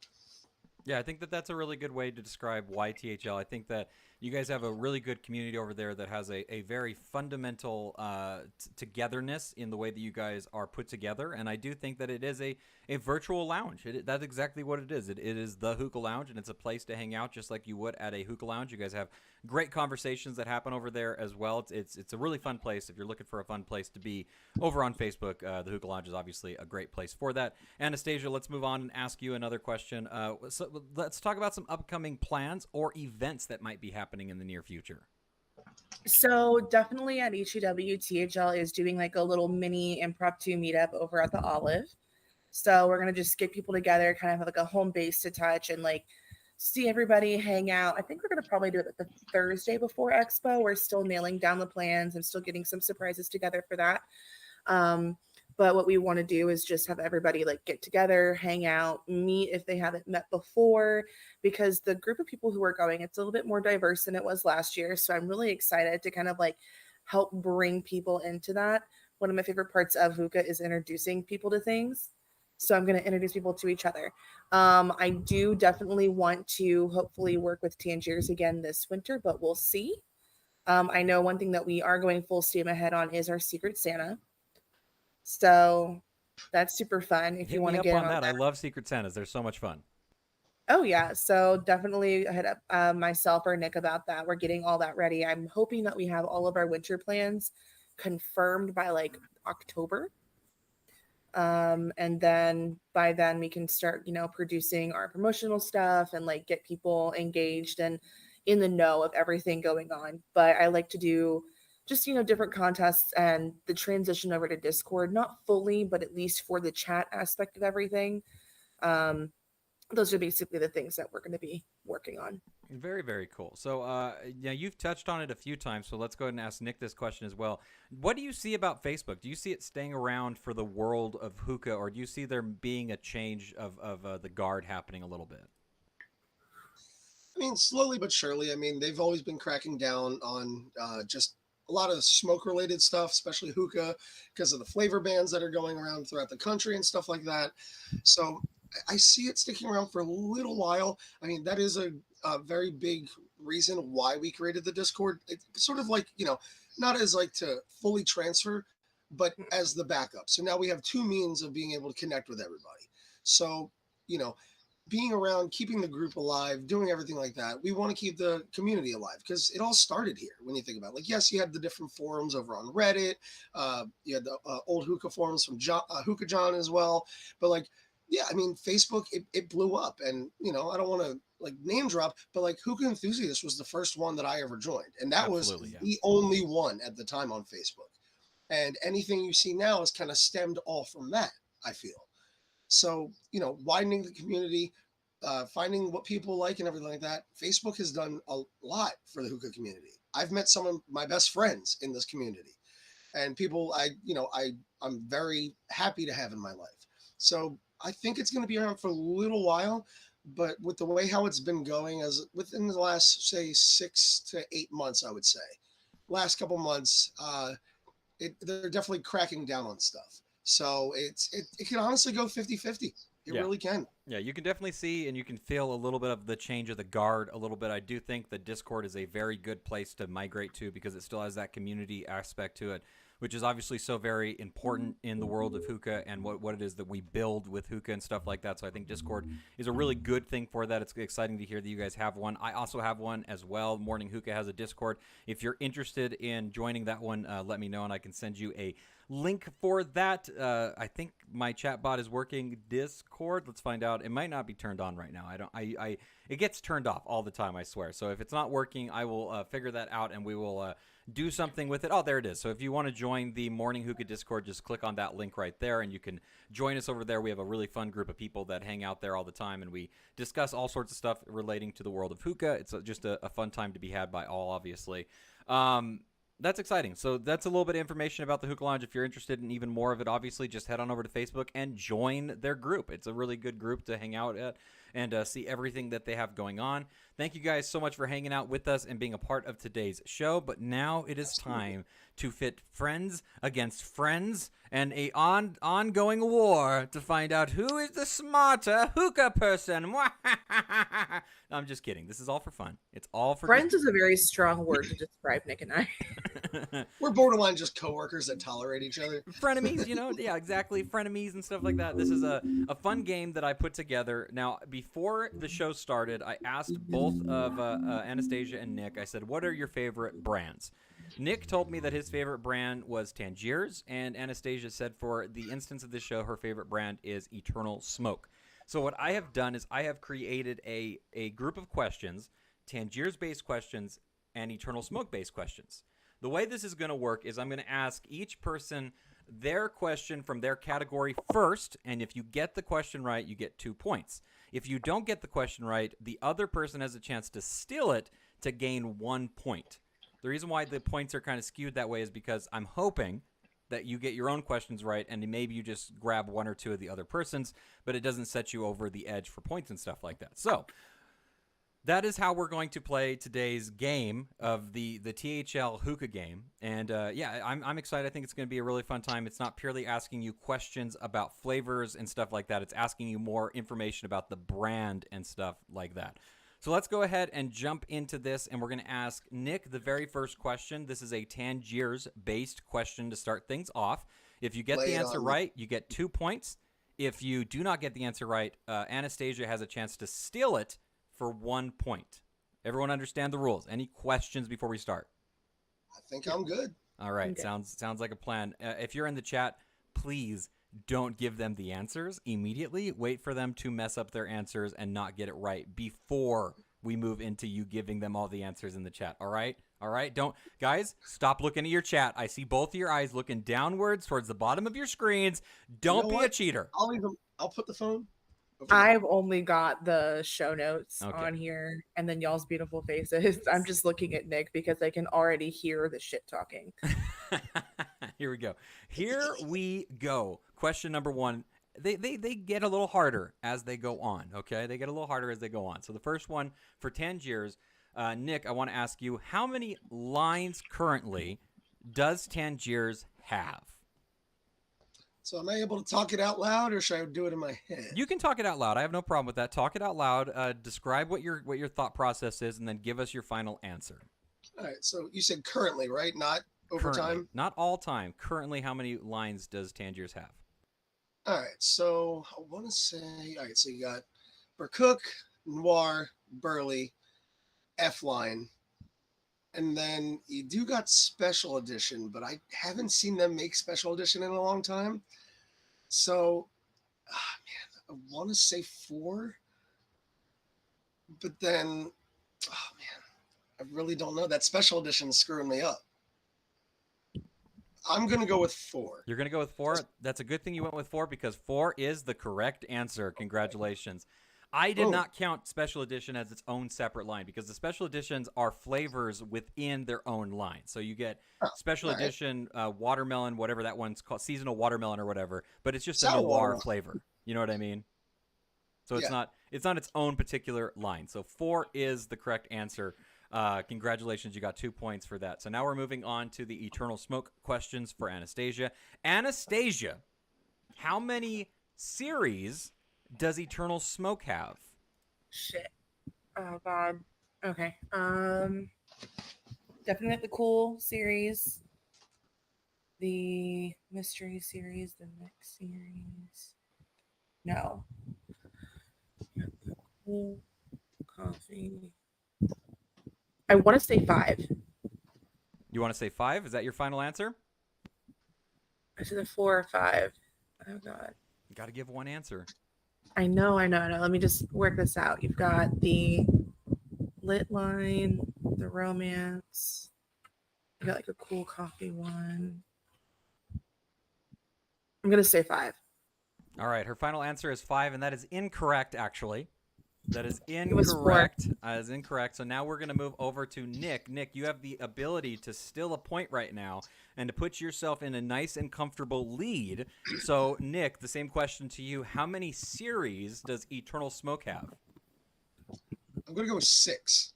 Yeah, I think that that's a really good way to describe why THL. I think that you guys have a really good community over there that has a very fundamental togetherness in the way that you guys are put together. And I do think that it is a virtual lounge. That's exactly what it is. It is the Hookah Lounge, and it's a place to hang out just like you would at a Hookah Lounge. You guys have great conversations that happen over there as well. It's a really fun place. If you're looking for a fun place to be over on Facebook, the Hookah Lounge is obviously a great place for that. Anastasia, let's move on and ask you another question. So let's talk about some upcoming plans or events that might be happening in the near future. So definitely at HEW, THL is doing like a little mini impromptu meetup over at the Olive. So we're going to just get people together, kind of have like a home base to touch and like see everybody, hang out. I think we're going to probably do it the Thursday before Expo. We're still nailing down the plans and still getting some surprises together for that. But what we want to do is just have everybody like get together, hang out, meet if they haven't met before, because the group of people who are going, it's a little bit more diverse than it was last year. So I'm really excited to kind of like help bring people into that. One of my favorite parts of Hookah is introducing people to things. So I'm going to introduce people to each other. I do definitely want to hopefully work with Tangiers again this winter, but we'll see. I know one thing that we are going full steam ahead on is our Secret Santa. So that's super fun if Hit you want me to up get in on on that. that. I love Secret Santas. They're so much fun. Oh yeah, so definitely hit up myself or Nick about that. We're getting all that ready. I'm hoping that we have all of our winter plans confirmed by like October. And then by then we can start, producing our promotional stuff and like get people engaged and in the know of everything going on. But I like to do just, different contests and the transition over to Discord, not fully, but at least for the chat aspect of everything. Those are basically the things that we're going to be working on. Very, very cool. So, you've touched on it a few times, so let's go ahead and ask Nick this question as well. What do you see about Facebook? Do you see it staying around for the world of hookah, or do you see there being a change of the guard happening a little bit? I mean, slowly but surely. I mean, they've always been cracking down on just a lot of smoke-related stuff, especially hookah, because of the flavor bans that are going around throughout the country and stuff like that. So I see it sticking around for a little while. I mean, that is a very big reason why we created the Discord. It's sort of like, not as like to fully transfer, but as the backup. So now we have two means of being able to connect with everybody. So, you know, being around, keeping the group alive, doing everything like that. We want to keep the community alive because it all started here. When you think about it, like, yes, you had the different forums over on Reddit. You had the old hookah forums from Hookah John as well. But like, yeah, I mean, Facebook, it blew up, and I don't want to like name drop, but like Hookah Enthusiast was the first one that I ever joined, and that was Absolutely, yeah. the only one at the time on Facebook. And anything you see now is kind of stemmed all from that, I feel. So, widening the community, finding what people like and everything like that. Facebook has done a lot for the hookah community. I've met some of my best friends in this community and people I'm very happy to have in my life. So I think it's going to be around for a little while, but with the way how it's been going as within the last, say, 6 to 8 months, I would say, last couple months, they're definitely cracking down on stuff. So it can honestly go 50-50. It Yeah. really can. Yeah, you can definitely see and you can feel a little bit of the change of the guard a little bit. I do think the Discord is a very good place to migrate to because it still has that community aspect to it, which is obviously so very important in the world of hookah and what it is that we build with hookah and stuff like that. So I think Discord is a really good thing for that. It's exciting to hear that you guys have one. I also have one as well. Morning Hookah has a Discord. If you're interested in joining that one, let me know and I can send you a link for that. I think my chat bot is working. Discord, let's find out. It might not be turned on right now. It gets turned off all the time, I swear. So if it's not working, I will figure that out and we will do something with it. Oh, there it is. So if you want to join the Morning Hookah Discord, just click on that link right there and you can join us over there. We have a really fun group of people that hang out there all the time and we discuss all sorts of stuff relating to the world of hookah. It's just a fun time to be had by all, obviously. That's exciting. So that's a little bit of information about the Hookah Lounge. If you're interested in even more of it, obviously, just head on over to Facebook and join their group. It's a really good group to hang out at and see everything that they have going on. Thank you guys so much for hanging out with us and being a part of today's show. But now it is time to fit friends against friends and a ongoing war to find out who is the smarter hookah person. No, I'm just kidding. This is all for fun. It's all for Friends is a very strong word to describe Nick and I. We're borderline just coworkers that tolerate each other. Frenemies, yeah, exactly. Frenemies and stuff like that. This is a fun game that I put together. Now, before the show started, I asked both of Anastasia and Nick, I said, what are your favorite brands? Nick told me that his favorite brand was Tangiers, and Anastasia said for the instance of this show, her favorite brand is Eternal Smoke. So what I have done is I have created a group of questions, Tangiers-based questions and Eternal Smoke-based questions. The way this is going to work is I'm going to ask each person their question from their category first, and if you get the question right, you get 2 points. If you don't get the question right, the other person has a chance to steal it to gain 1 point. The reason why the points are kind of skewed that way is because I'm hoping that you get your own questions right, and maybe you just grab 1 or 2 of the other person's, but it doesn't set you over the edge for points and stuff like that. So that is how we're going to play today's game of the THL Hookah game. And yeah, I'm excited. I think it's going to be a really fun time. It's not purely asking you questions about flavors and stuff like that. It's asking you more information about the brand and stuff like that. So let's go ahead and jump into this, and we're going to ask Nick the very first question. This is a Tangiers-based question to start things off. If you get the answer right, you get 2 points. If you do not get the answer right, Anastasia has a chance to steal it for 1 point. Everyone understand the rules? Any questions before we start? I think I'm good. All right, okay. Sounds like a plan. If you're in the chat, please don't give them the answers immediately. Wait for them to mess up their answers and not get it right before we move into you giving them all the answers in the chat. All right? All right? Don't, guys, stop looking at your chat. I see both of your eyes looking downwards towards the bottom of your screens. Don't be a cheater. I'll put the phone. I've only got the show notes on here and then y'all's beautiful faces. I'm just looking at Nick because I can already hear the shit talking. Here we go. Here we go. Question number 1. They get a little harder as they go on, okay? They get a little harder as they go on. So the first one for Tangiers, Nick, I want to ask you, how many lines currently does Tangiers have? So am I able to talk it out loud, or should I do it in my head? You can talk it out loud. I have no problem with that. Talk it out loud. Describe what your thought process is, and then give us your final answer. All right. So you said currently, right? Not over time? Not all time. Currently, how many lines does Tangiers have? All right. So I want to say, all right. So you got Burcook, Noir, Burley, F-line. And then you do got special edition, but I haven't seen them make special edition in a long time. So, man, I want to say 4, but then, man, I really don't know. That special edition is screwing me up. I'm going to go with 4. You're going to go with 4? That's a good thing you went with 4 because 4 is the correct answer. Congratulations. I did not count special edition as its own separate line because the special editions are flavors within their own line. So you get special edition watermelon, whatever that one's called, seasonal watermelon or whatever, but it's just a noir flavor. You know what I mean? So it's not its own particular line. So 4 is the correct answer. Congratulations, you got 2 points for that. So now we're moving on to the Eternal Smoke questions for Anastasia. Anastasia, how many series does Eternal Smoke have? Shit. Oh God. Okay. Definitely the cool series, the mystery series, the next series. No. Cool coffee. I want to say 5. You want to say 5? Is that your final answer? Is it 4 or 5? Oh God. You got to give one answer. I know. Let me just work this out. You've got the lit line, the romance. You got like a cool coffee one. I'm going to say 5. All right. Her final answer is 5, and that is incorrect, actually. That is incorrect. That is incorrect. So now we're going to move over to Nick. Nick, you have the ability to steal a point right now and to put yourself in a nice and comfortable lead. So, Nick, the same question to you. How many series does Eternal Smoke have? I'm going to go with 6.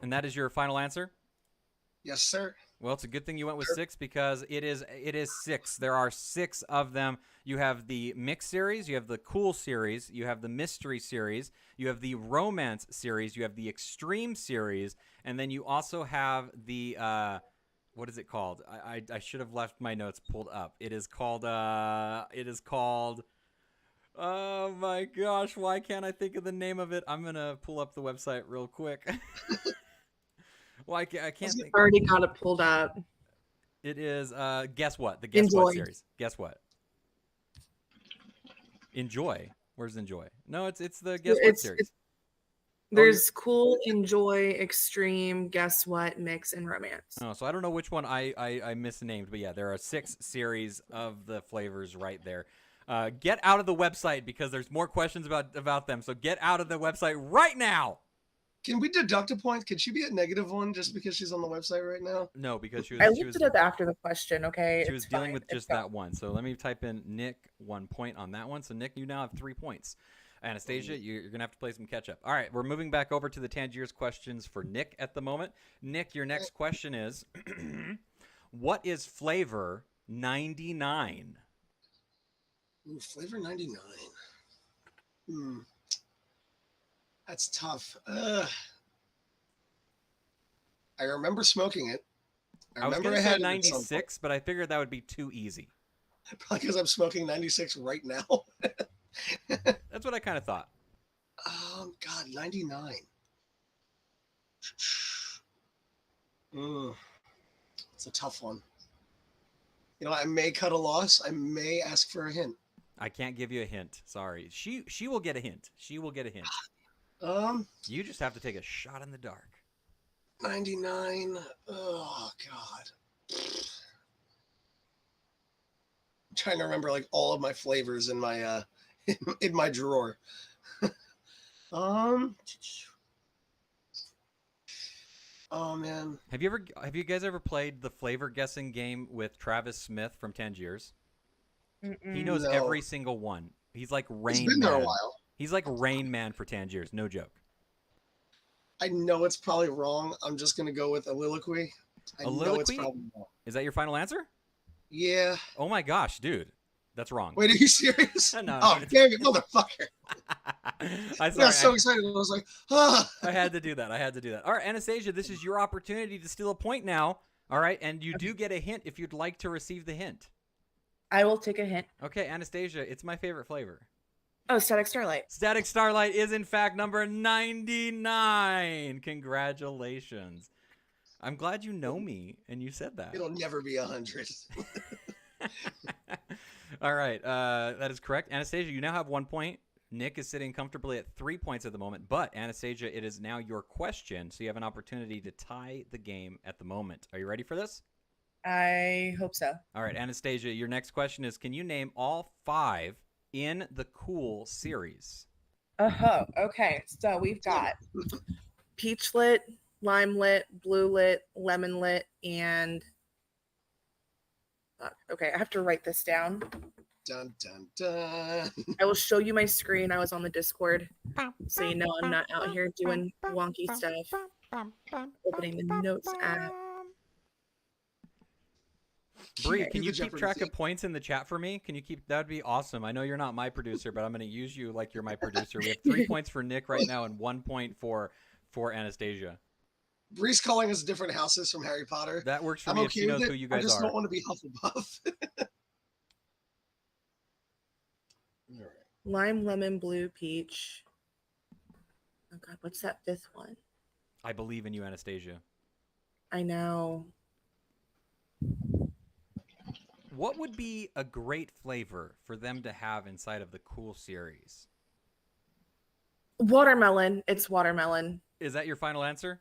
And that is your final answer? Yes, sir. Well, it's a good thing you went with 6 because it is 6. There are 6 of them. You have the mix series, you have the cool series, you have the mystery series, you have the romance series, you have the extreme series, and then you also have the what is it called? I should have left my notes pulled up. It is called oh my gosh, why can't I think of the name of it? I'm going to pull up the website real quick. Well, I can't think. I already got it pulled up. It is, guess what? The Guess What series. Guess what? Enjoy. Where's Enjoy? No, it's the Guess What series. There's cool, enjoy, extreme, guess what, mix, and romance. Oh, so I don't know which one I misnamed, but yeah, there are 6 series of the flavors right there. Get out of the website because there's more questions about them. So get out of the website right now. Can we deduct a point? Could she be at -1 just because she's on the website right now? No, because I looked it up after the question. Okay, she was dealing with just that one. So let me type in Nick 1 point on that one. So Nick, you now have 3 points. Anastasia, you're gonna have to play some catch up. All right, we're moving back over to the Tangiers questions for Nick at the moment. Nick, your next question is, what is flavor 99? Ooh, flavor 99. That's tough. I remember smoking it. I was going to say 96, but I figured that would be too easy. Probably because I'm smoking 96 right now. That's what I kind of thought. God, 99. It's a tough one. You know, I may cut a loss. I may ask for a hint. I can't give you a hint. Sorry. She will get a hint. She will get a hint. You just have to take a shot in the dark. 99. Oh God. I'm trying to remember like all of my flavors in my in my drawer. Oh man. Have you guys ever played the flavor guessing game with Travis Smith from Tangiers? He knows every single one. He's like Rain Man. It's been there a while. He's like Rain Man for Tangiers, no joke. I know it's probably wrong. I'm just gonna go with Aliloquy. I know it's probably wrong. Is that your final answer? Yeah. Oh my gosh, dude. That's wrong. Wait, are you serious? No. Oh, dang it, motherfucker. I got so excited. I was like, ah. I had to do that. All right, Anastasia, this is your opportunity to steal a point now. All right, and you do get a hint if you'd like to receive the hint. I will take a hint. Okay, Anastasia, it's my favorite flavor. Oh, Static Starlight. Static Starlight is, in fact, number 99. Congratulations. I'm glad you know me and you said that. It'll never be 100. All right, that is correct. Anastasia, you now have 1 point. Nick is sitting comfortably at 3 points at the moment. But, Anastasia, it is now your question, so you have an opportunity to tie the game at the moment. Are you ready for this? I hope so. All right, Anastasia, your next question is, can you name all 5 in the Cool series? Okay, so we've got peach lit, lime lit, blue lit, lemon lit, and okay, I have to write this down. Dun, dun, dun. I will show you my screen. I was on the Discord, so you know I'm not out here doing wonky stuff. Opening the notes app. Bree, can you keep track of points in the chat for me? That would be awesome. I know you're not my producer, but I'm going to use you like you're my producer. We have 3 points for Nick right now and 1 point for Anastasia. Bree's calling us different houses from Harry Potter. That works for me if she knows who you guys are. I just don't want to be Hufflepuff. All right. Lime, lemon, blue, peach. Oh God, what's that 5th one? I believe in you, Anastasia. I know. What would be a great flavor for them to have inside of the Cool series? Watermelon. It's watermelon. Is that your final answer?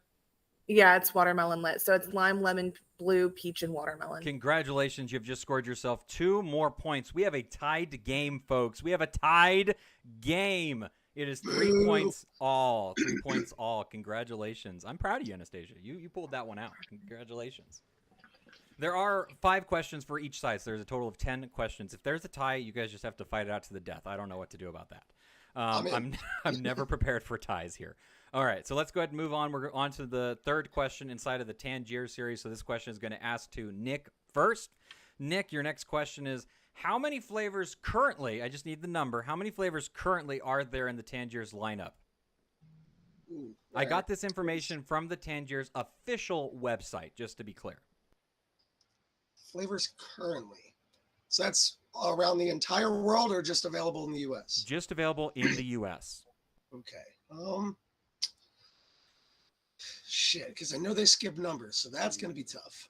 Yeah, it's watermelon lit. So it's lime, lemon, blue, peach, and watermelon. Congratulations. You've just scored yourself 2 more points. We have a tied game, folks. We have a tied game. It is 3 points all. 3 points all. Congratulations. I'm proud of you, Anastasia. You pulled that one out. Congratulations. There are 5 questions for each side, so there's a total of 10 questions. If there's a tie, you guys just have to fight it out to the death. I don't know what to do about that. I'm never prepared for ties here. All right, so let's go ahead and move on. We're on to the 3rd question inside of the Tangier series. So this question is going to ask to Nick first. Nick, your next question is, how many flavors currently, I just need the number, how many flavors currently are there in the Tangiers lineup? Ooh, I got this information from the Tangiers official website, just to be clear. Flavors currently. So that's around the entire world or just available in the U.S.? Just available in the U.S. Okay. Shit, because I know they skip numbers, so that's going to be tough.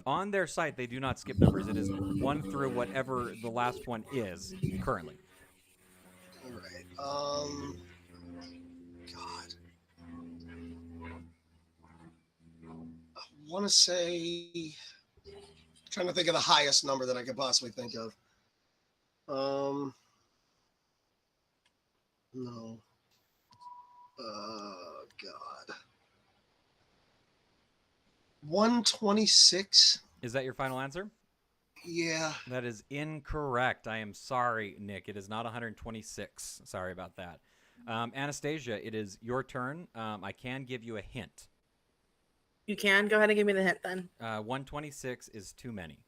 On their site, they do not skip numbers. It is 1 through whatever the last one is currently. All right. God. I want to say, trying to think of the highest number that I could possibly think of. No. God. 126. Is that your final answer? Yeah. That is incorrect. I am sorry, Nick. It is not 126. Sorry about that. Anastasia, it is your turn. I can give you a hint. You can go ahead and give me the hint then. 126 is too many.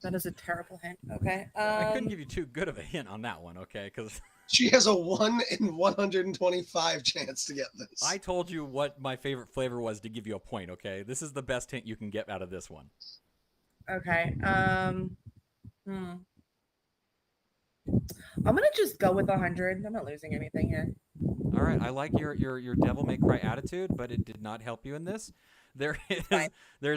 That is a terrible hint. Okay. I couldn't give you too good of a hint on that one, okay? Because She has a 1 in 125 chance to get this. I told you what my favorite flavor was to give you a point, okay? This is the best hint you can get out of this one. Okay. I'm gonna just go with 100. I'm not losing anything here. All right, I like your devil may cry attitude, but it did not help you in this. There's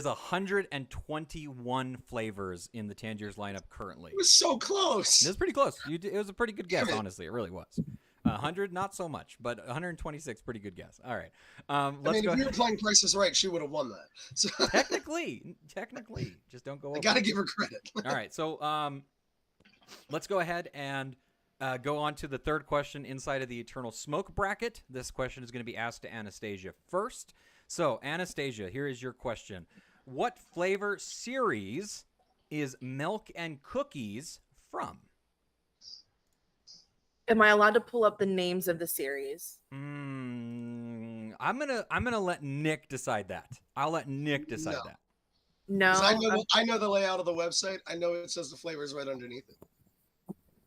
121 flavors in the Tangiers lineup currently. It was so close. It was pretty close. It was a pretty good guess, honestly. It really was. 100, not so much, but 126, pretty good guess. All right, let's go. If we were playing Price is Right, she would have won that. So Technically, just don't go over. I got to give her credit. All right, so let's go ahead and go on to the third question inside of the Eternal Smoke bracket. This question is going to be asked to Anastasia first. So, Anastasia, here is your question. What flavor series is Milk and Cookies from? Am I allowed to pull up the names of the series? I'm gonna let Nick decide that. I'll let Nick decide that. No. I know the layout of the website. I know it says the flavors right underneath it.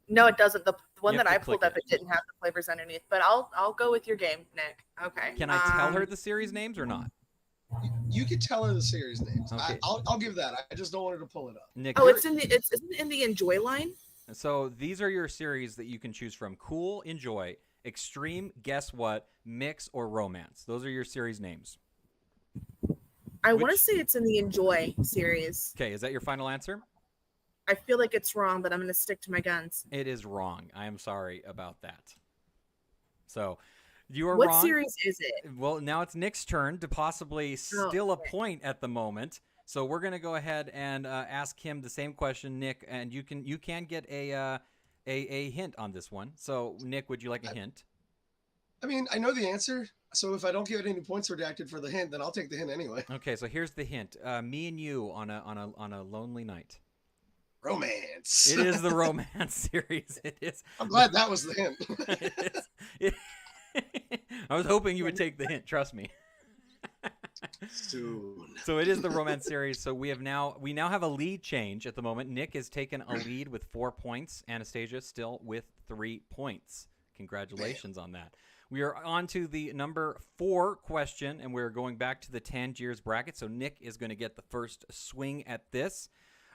No, it doesn't. The one You that have I to click pulled up, it. it didn't have the flavors underneath. But I'll go with your game, Nick. Okay. Can I tell her the series names or not? You could tell her the series names. Okay. I'll give that. I just don't want her to pull it up. Nick, Oh, isn't it in the Enjoy line? So these are your series that you can choose from: Cool, Enjoy, Extreme, Guess What, Mix, or Romance. Those are your series names. I want to say it's in the Enjoy series. Okay, is that your final answer? I feel like it's wrong, but I'm going to stick to my guns. It is wrong. I am sorry about that. So you are What wrong. series is it? Well, now it's Nick's turn to possibly steal a point at the moment. So we're gonna go ahead and ask him the same question, Nick, and you can get a hint on this one. So Nick, would you like a hint? I mean, I know the answer. So if I don't get any points redacted for the hint, then I'll take the hint anyway. Okay, so here's the hint: me and you on a lonely night. Romance. It is the romance series. It is. I'm glad that was the hint. It is. I was hoping you would take the hint. Trust me. Soon. So it is the romance series. So we now have a lead change at the moment. Nick has taken a lead with 4 points. Anastasia still with 3 points. Congratulations on that. We are on to the number 4 question, and we're going back to the Tangiers bracket. So Nick is going to get the first swing at this.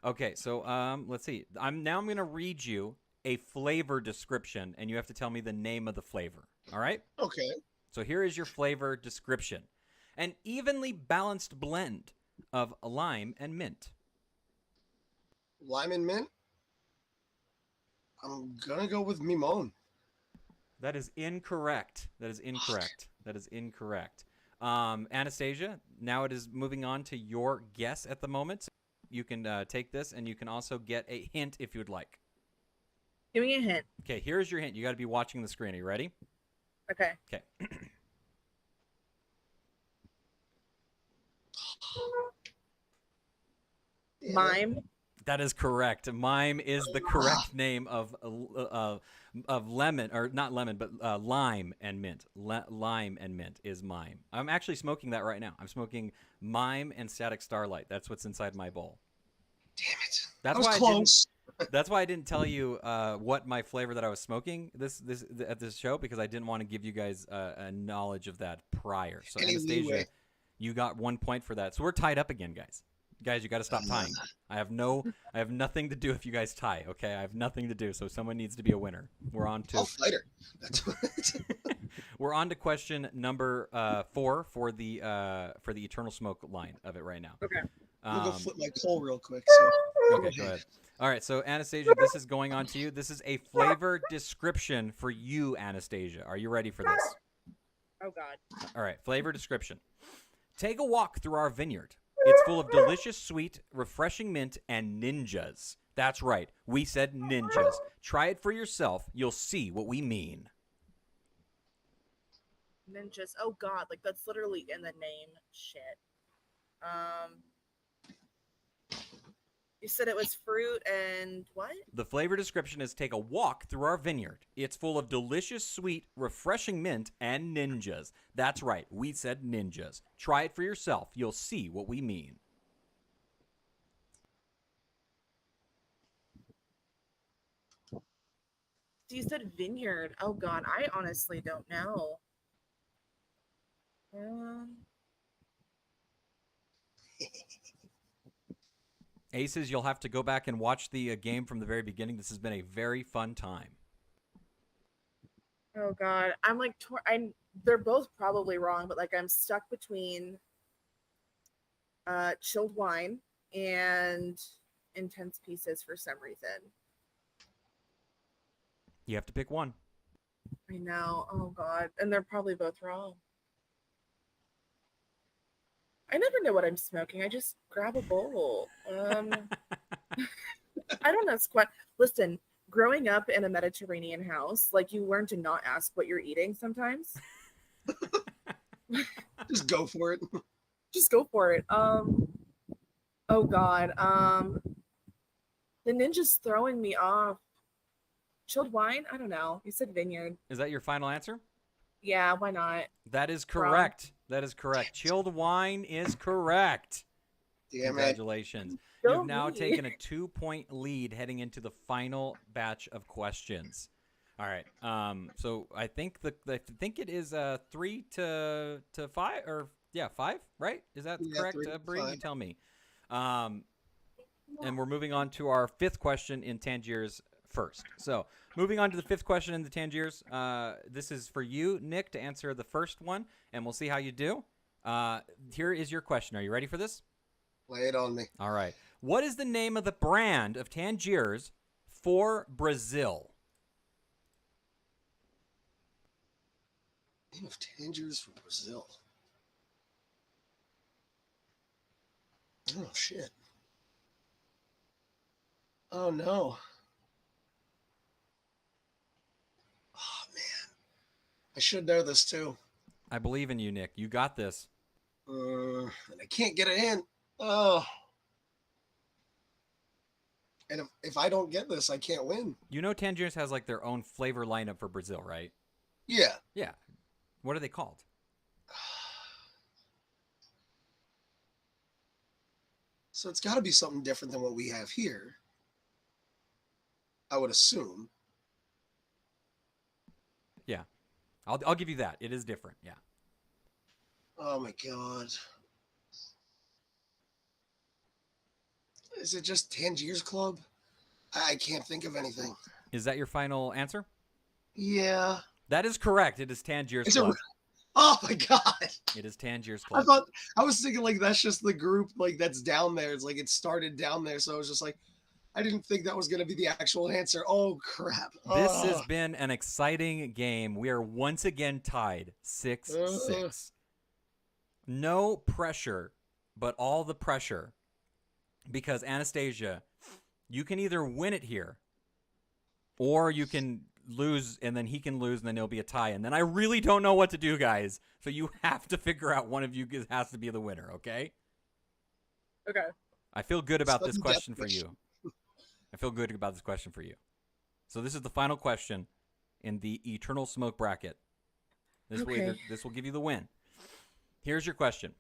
Okay, so let's see. I'm going to read you a flavor description, and you have to tell me the name of the flavor. All right? Okay. So here is your flavor description. An evenly balanced blend of lime and mint. Lime and mint. I'm gonna go with Mimone. That is incorrect. That is incorrect. That is incorrect. Anastasia, now it is moving on to your guess at the moment. You can take this, and you can also get a hint if you would like. Give me a hint. Okay, here's your hint. You got to be watching the screen. Are you ready? Okay. Okay. Mime. That is correct. Mime is the correct name of lemon, or not lemon, but lime and mint. Lime and mint is mime. I'm actually smoking that right now. I'm smoking mime and static starlight. That's what's inside my bowl. Damn it. That's I was why close. That's why I didn't tell you what my flavor that I was smoking at this show, because I didn't want to give you guys a knowledge of that prior. So Any Anastasia, leeway. you got 1 point for that. So we're tied up again, guys. Guys, you got to stop tying. I have nothing to do if you guys tie. Okay, I have nothing to do. So someone needs to be a winner. We're on to I'll fight her. That's what. we're on to question number 4 for the Eternal Smoke line of it right now. Okay. I'm gonna go flip my coal real quick. Okay, go ahead. All right, so Anastasia, this is going on to you. This is a flavor description for you, Anastasia. Are you ready for this? Oh God. All right, flavor description. Take a walk through our vineyard. It's full of delicious, sweet, refreshing mint and ninjas. That's right, we said ninjas. Try it for yourself. You'll see what we mean. Ninjas. Oh God, like that's literally in the name. Shit. You said it was fruit and what? The flavor description is take a walk through our vineyard. It's full of delicious, sweet, refreshing mint and ninjas. That's right, we said ninjas. Try it for yourself. You'll see what we mean. You said vineyard. Oh God, I honestly don't know. Aces, you'll have to go back and watch the game from the very beginning. This has been a very fun time. Oh God, I'm like, they're both probably wrong, but like I'm stuck between chilled wine and intense pieces for some reason. You have to pick one. I know. Oh God, and they're probably both wrong. I never know what I'm smoking. I just grab a bowl. I don't know. Listen, growing up in a Mediterranean house, like you learn to not ask what you're eating sometimes. Just go for it. Just go for it. Oh God. The ninja's throwing me off. Chilled wine? I don't know. You said vineyard. Is that your final answer? Yeah, why not? That is correct. Wrong. That is correct. Chilled wine is correct. Damn Congratulations. It. You've now taken a 2-point lead heading into the final batch of questions. All right. So I think it is 3 to 5 or 5, right? Is that correct, Bree? You tell me. And we're moving on to our 5th question in Tangiers first. So moving on to the 5th question in the Tangiers. This is for you, Nick, to answer the first one, and we'll see how you do. Here is your question. Are you ready for this? Lay it on me. All right. What is the name of the brand of Tangiers for Brazil? Name of Tangiers for Brazil. Oh, shit. Oh, no. Oh, man. I should know this, too. I believe in you, Nick. You got this. And I can't get it in. Oh. And if I don't get this, I can't win. You know Tangiers has like their own flavor lineup for Brazil, right? Yeah. Yeah. What are they called? So it's got to be something different than what we have here. I would assume. Yeah. I'll give you that. It is different. Yeah. Oh my God. Is it just Tangiers Club? I can't think of anything. Is that your final answer? Yeah. That is correct. It is Tangiers Club. Oh my God. It is Tangiers Club. I was thinking like that's just the group like that's down there. It's like it started down there. So I was just like, I didn't think that was going to be the actual answer. Oh crap. This has been an exciting game. We are once again tied 6-6. No pressure, but all the pressure. Because Anastasia, you can either win it here or you can lose and then he can lose and then it'll be a tie. And then I really don't know what to do, guys. So you have to figure out one of you has to be the winner, okay? Okay. I feel good about this question for you. I feel good about this question for you. So this is the final question in the Eternal Smoke bracket. This will give you the win. Here's your question.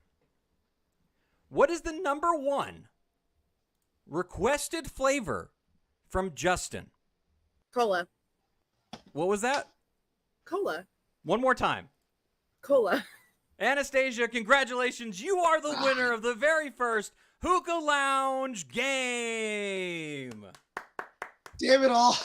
What is the number 1 requested flavor from Justin? Cola. What was that? Cola. One more time. Cola. Anastasia, congratulations. You are the winner of the very first Hookah Lounge game. Damn it all.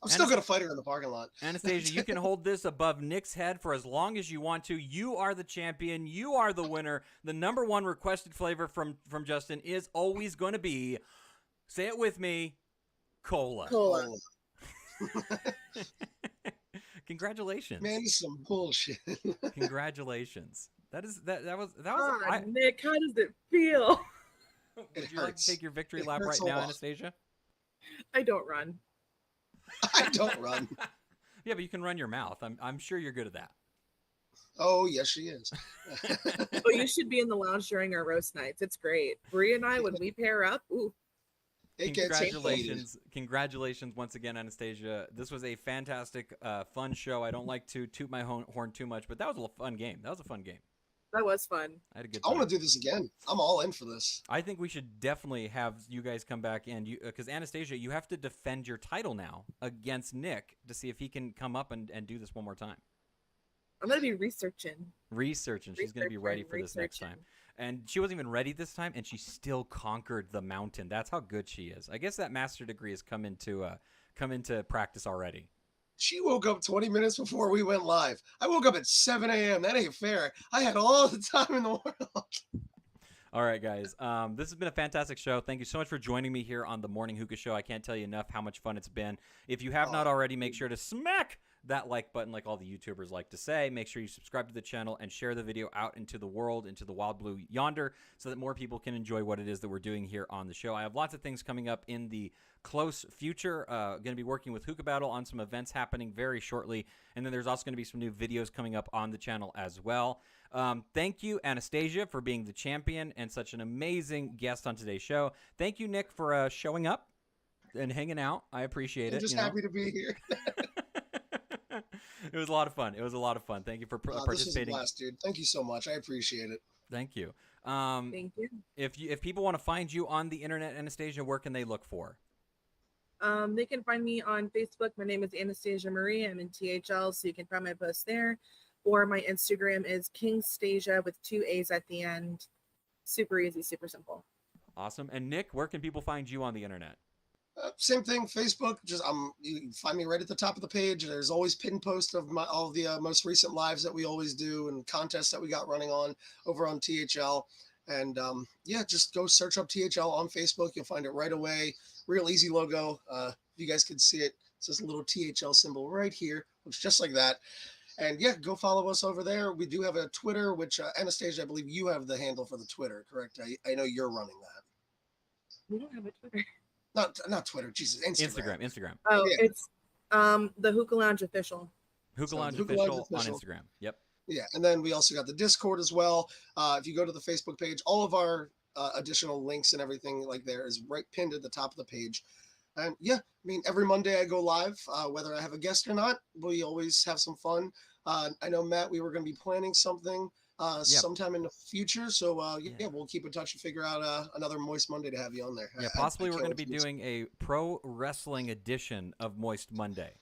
I'm still going to fight her in the parking lot. Anastasia, you can hold this above Nick's head for as long as you want to. You are the champion. You are the winner. The number one requested flavor from Justin is always going to be, say it with me, cola. Cola. Congratulations. Man, this is some bullshit. Congratulations. That was Nick, how does it feel? Would you like to take your victory lap right now, Anastasia? I don't run. I don't run. Yeah, but you can run your mouth. I'm sure you're good at that. Oh, yes, she is. Oh, you should be in the lounge during our roast nights. It's great. Bree and I, when we pair up, ooh. Congratulations once again, Anastasia. This was a fantastic, fun show. I don't like to toot my horn too much, but that was a fun game. That was a fun game. That was fun. I had a good time. I want to do this again. I'm all in for this. I think we should definitely have you guys come back and because Anastasia, you have to defend your title now against Nick to see if he can come up and do this one more time. I'm going to be researching. She's going to be ready for this next time. And she wasn't even ready this time, and she still conquered the mountain. That's how good she is. I guess that master degree has come into practice already. She woke up 20 minutes before we went live. I woke up at 7 a.m. That ain't fair. I had all the time in the world. All right, guys. This has been a fantastic show. Thank you so much for joining me here on the Morning Hookah Show. I can't tell you enough how much fun it's been. If you have not already, make sure to smack that like button like all the YouTubers like to say. Make sure you subscribe to the channel and share the video out into the world, into the wild blue yonder, so that more people can enjoy what it is that we're doing here on the show. I have lots of things coming up in the close future. Going to be working with Hookah Battle on some events happening very shortly, and then there's also going to be some new videos coming up on the channel as well. Thank you, Anastasia, for being the champion and such an amazing guest on today's show. Thank you, Nick, for showing up and hanging out. I appreciate it. I'm just happy to be here. It was a lot of fun. Thank you for participating. This was a blast, dude. Thank you so much. I appreciate it. Thank you. Thank you. If people want to find you on the internet, Anastasia, where can they look for? They can find me on Facebook. My name is Anastasia Marie. I'm in THL, so you can find my posts there. Or my Instagram is Kingstasia with 2 A's at the end. Super easy, super simple. Awesome. And Nick, where can people find you on the internet? Same thing, Facebook. Just you can find me right at the top of the page. There's always pinned posts of all the most recent lives that we always do and contests that we got running on over on THL. And yeah, just go search up THL on Facebook. You'll find it right away. Real easy logo. If you guys could see it, it's this little THL symbol right here. Looks just like that. And yeah, go follow us over there. We do have a Twitter, which Anastasia, I believe you have the handle for the Twitter, correct? I know you're running that. We don't have a Twitter. Not Twitter, Jesus, Instagram. Oh, yeah. It's the Hookah Lounge official. Hookah Lounge official on Instagram. Yep. Yeah, and then we also got the Discord as well. If you go to the Facebook page, all of our additional links and everything like there is right pinned at the top of the page. And yeah, I mean, every Monday I go live, whether I have a guest or not. We always have some fun. I know, Matt, we were going to be planning something sometime in the future. So yeah, we'll keep in touch and figure out another Moist Monday to have you on there. Yeah, possibly we're going to be doing a pro wrestling edition of Moist Monday.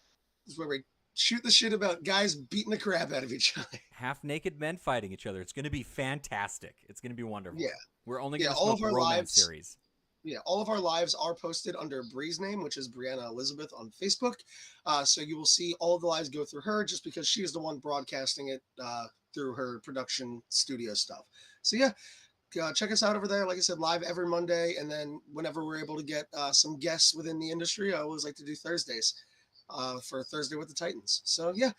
This is where we shoot the shit about guys beating the crap out of each other. Half naked men fighting each other. It's going to be fantastic. It's going to be wonderful. Yeah. We're only going to smoke the romance series. Yeah, all of our lives are posted under Bree's name, which is Brianna Elizabeth on Facebook. So you will see all of the lives go through her just because she is the one broadcasting it through her production studio stuff. So yeah, check us out over there. Like I said, live every Monday. And then whenever we're able to get some guests within the industry, I always like to do Thursdays for Thursday with the Titans. So yeah,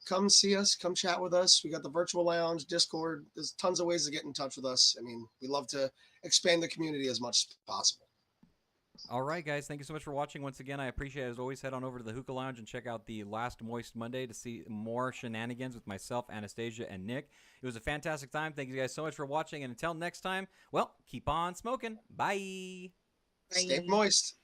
come see us, come chat with us. We got the virtual lounge, Discord. There's tons of ways to get in touch with us. I mean, we love to expand the community as much as possible. All right, guys. Thank you so much for watching. Once again, I appreciate it. As always, head on over to the Hookah Lounge and check out the last Moist Monday to see more shenanigans with myself, Anastasia, and Nick. It was a fantastic time. Thank you guys so much for watching. And until next time, well, keep on smoking. Bye. Stay moist.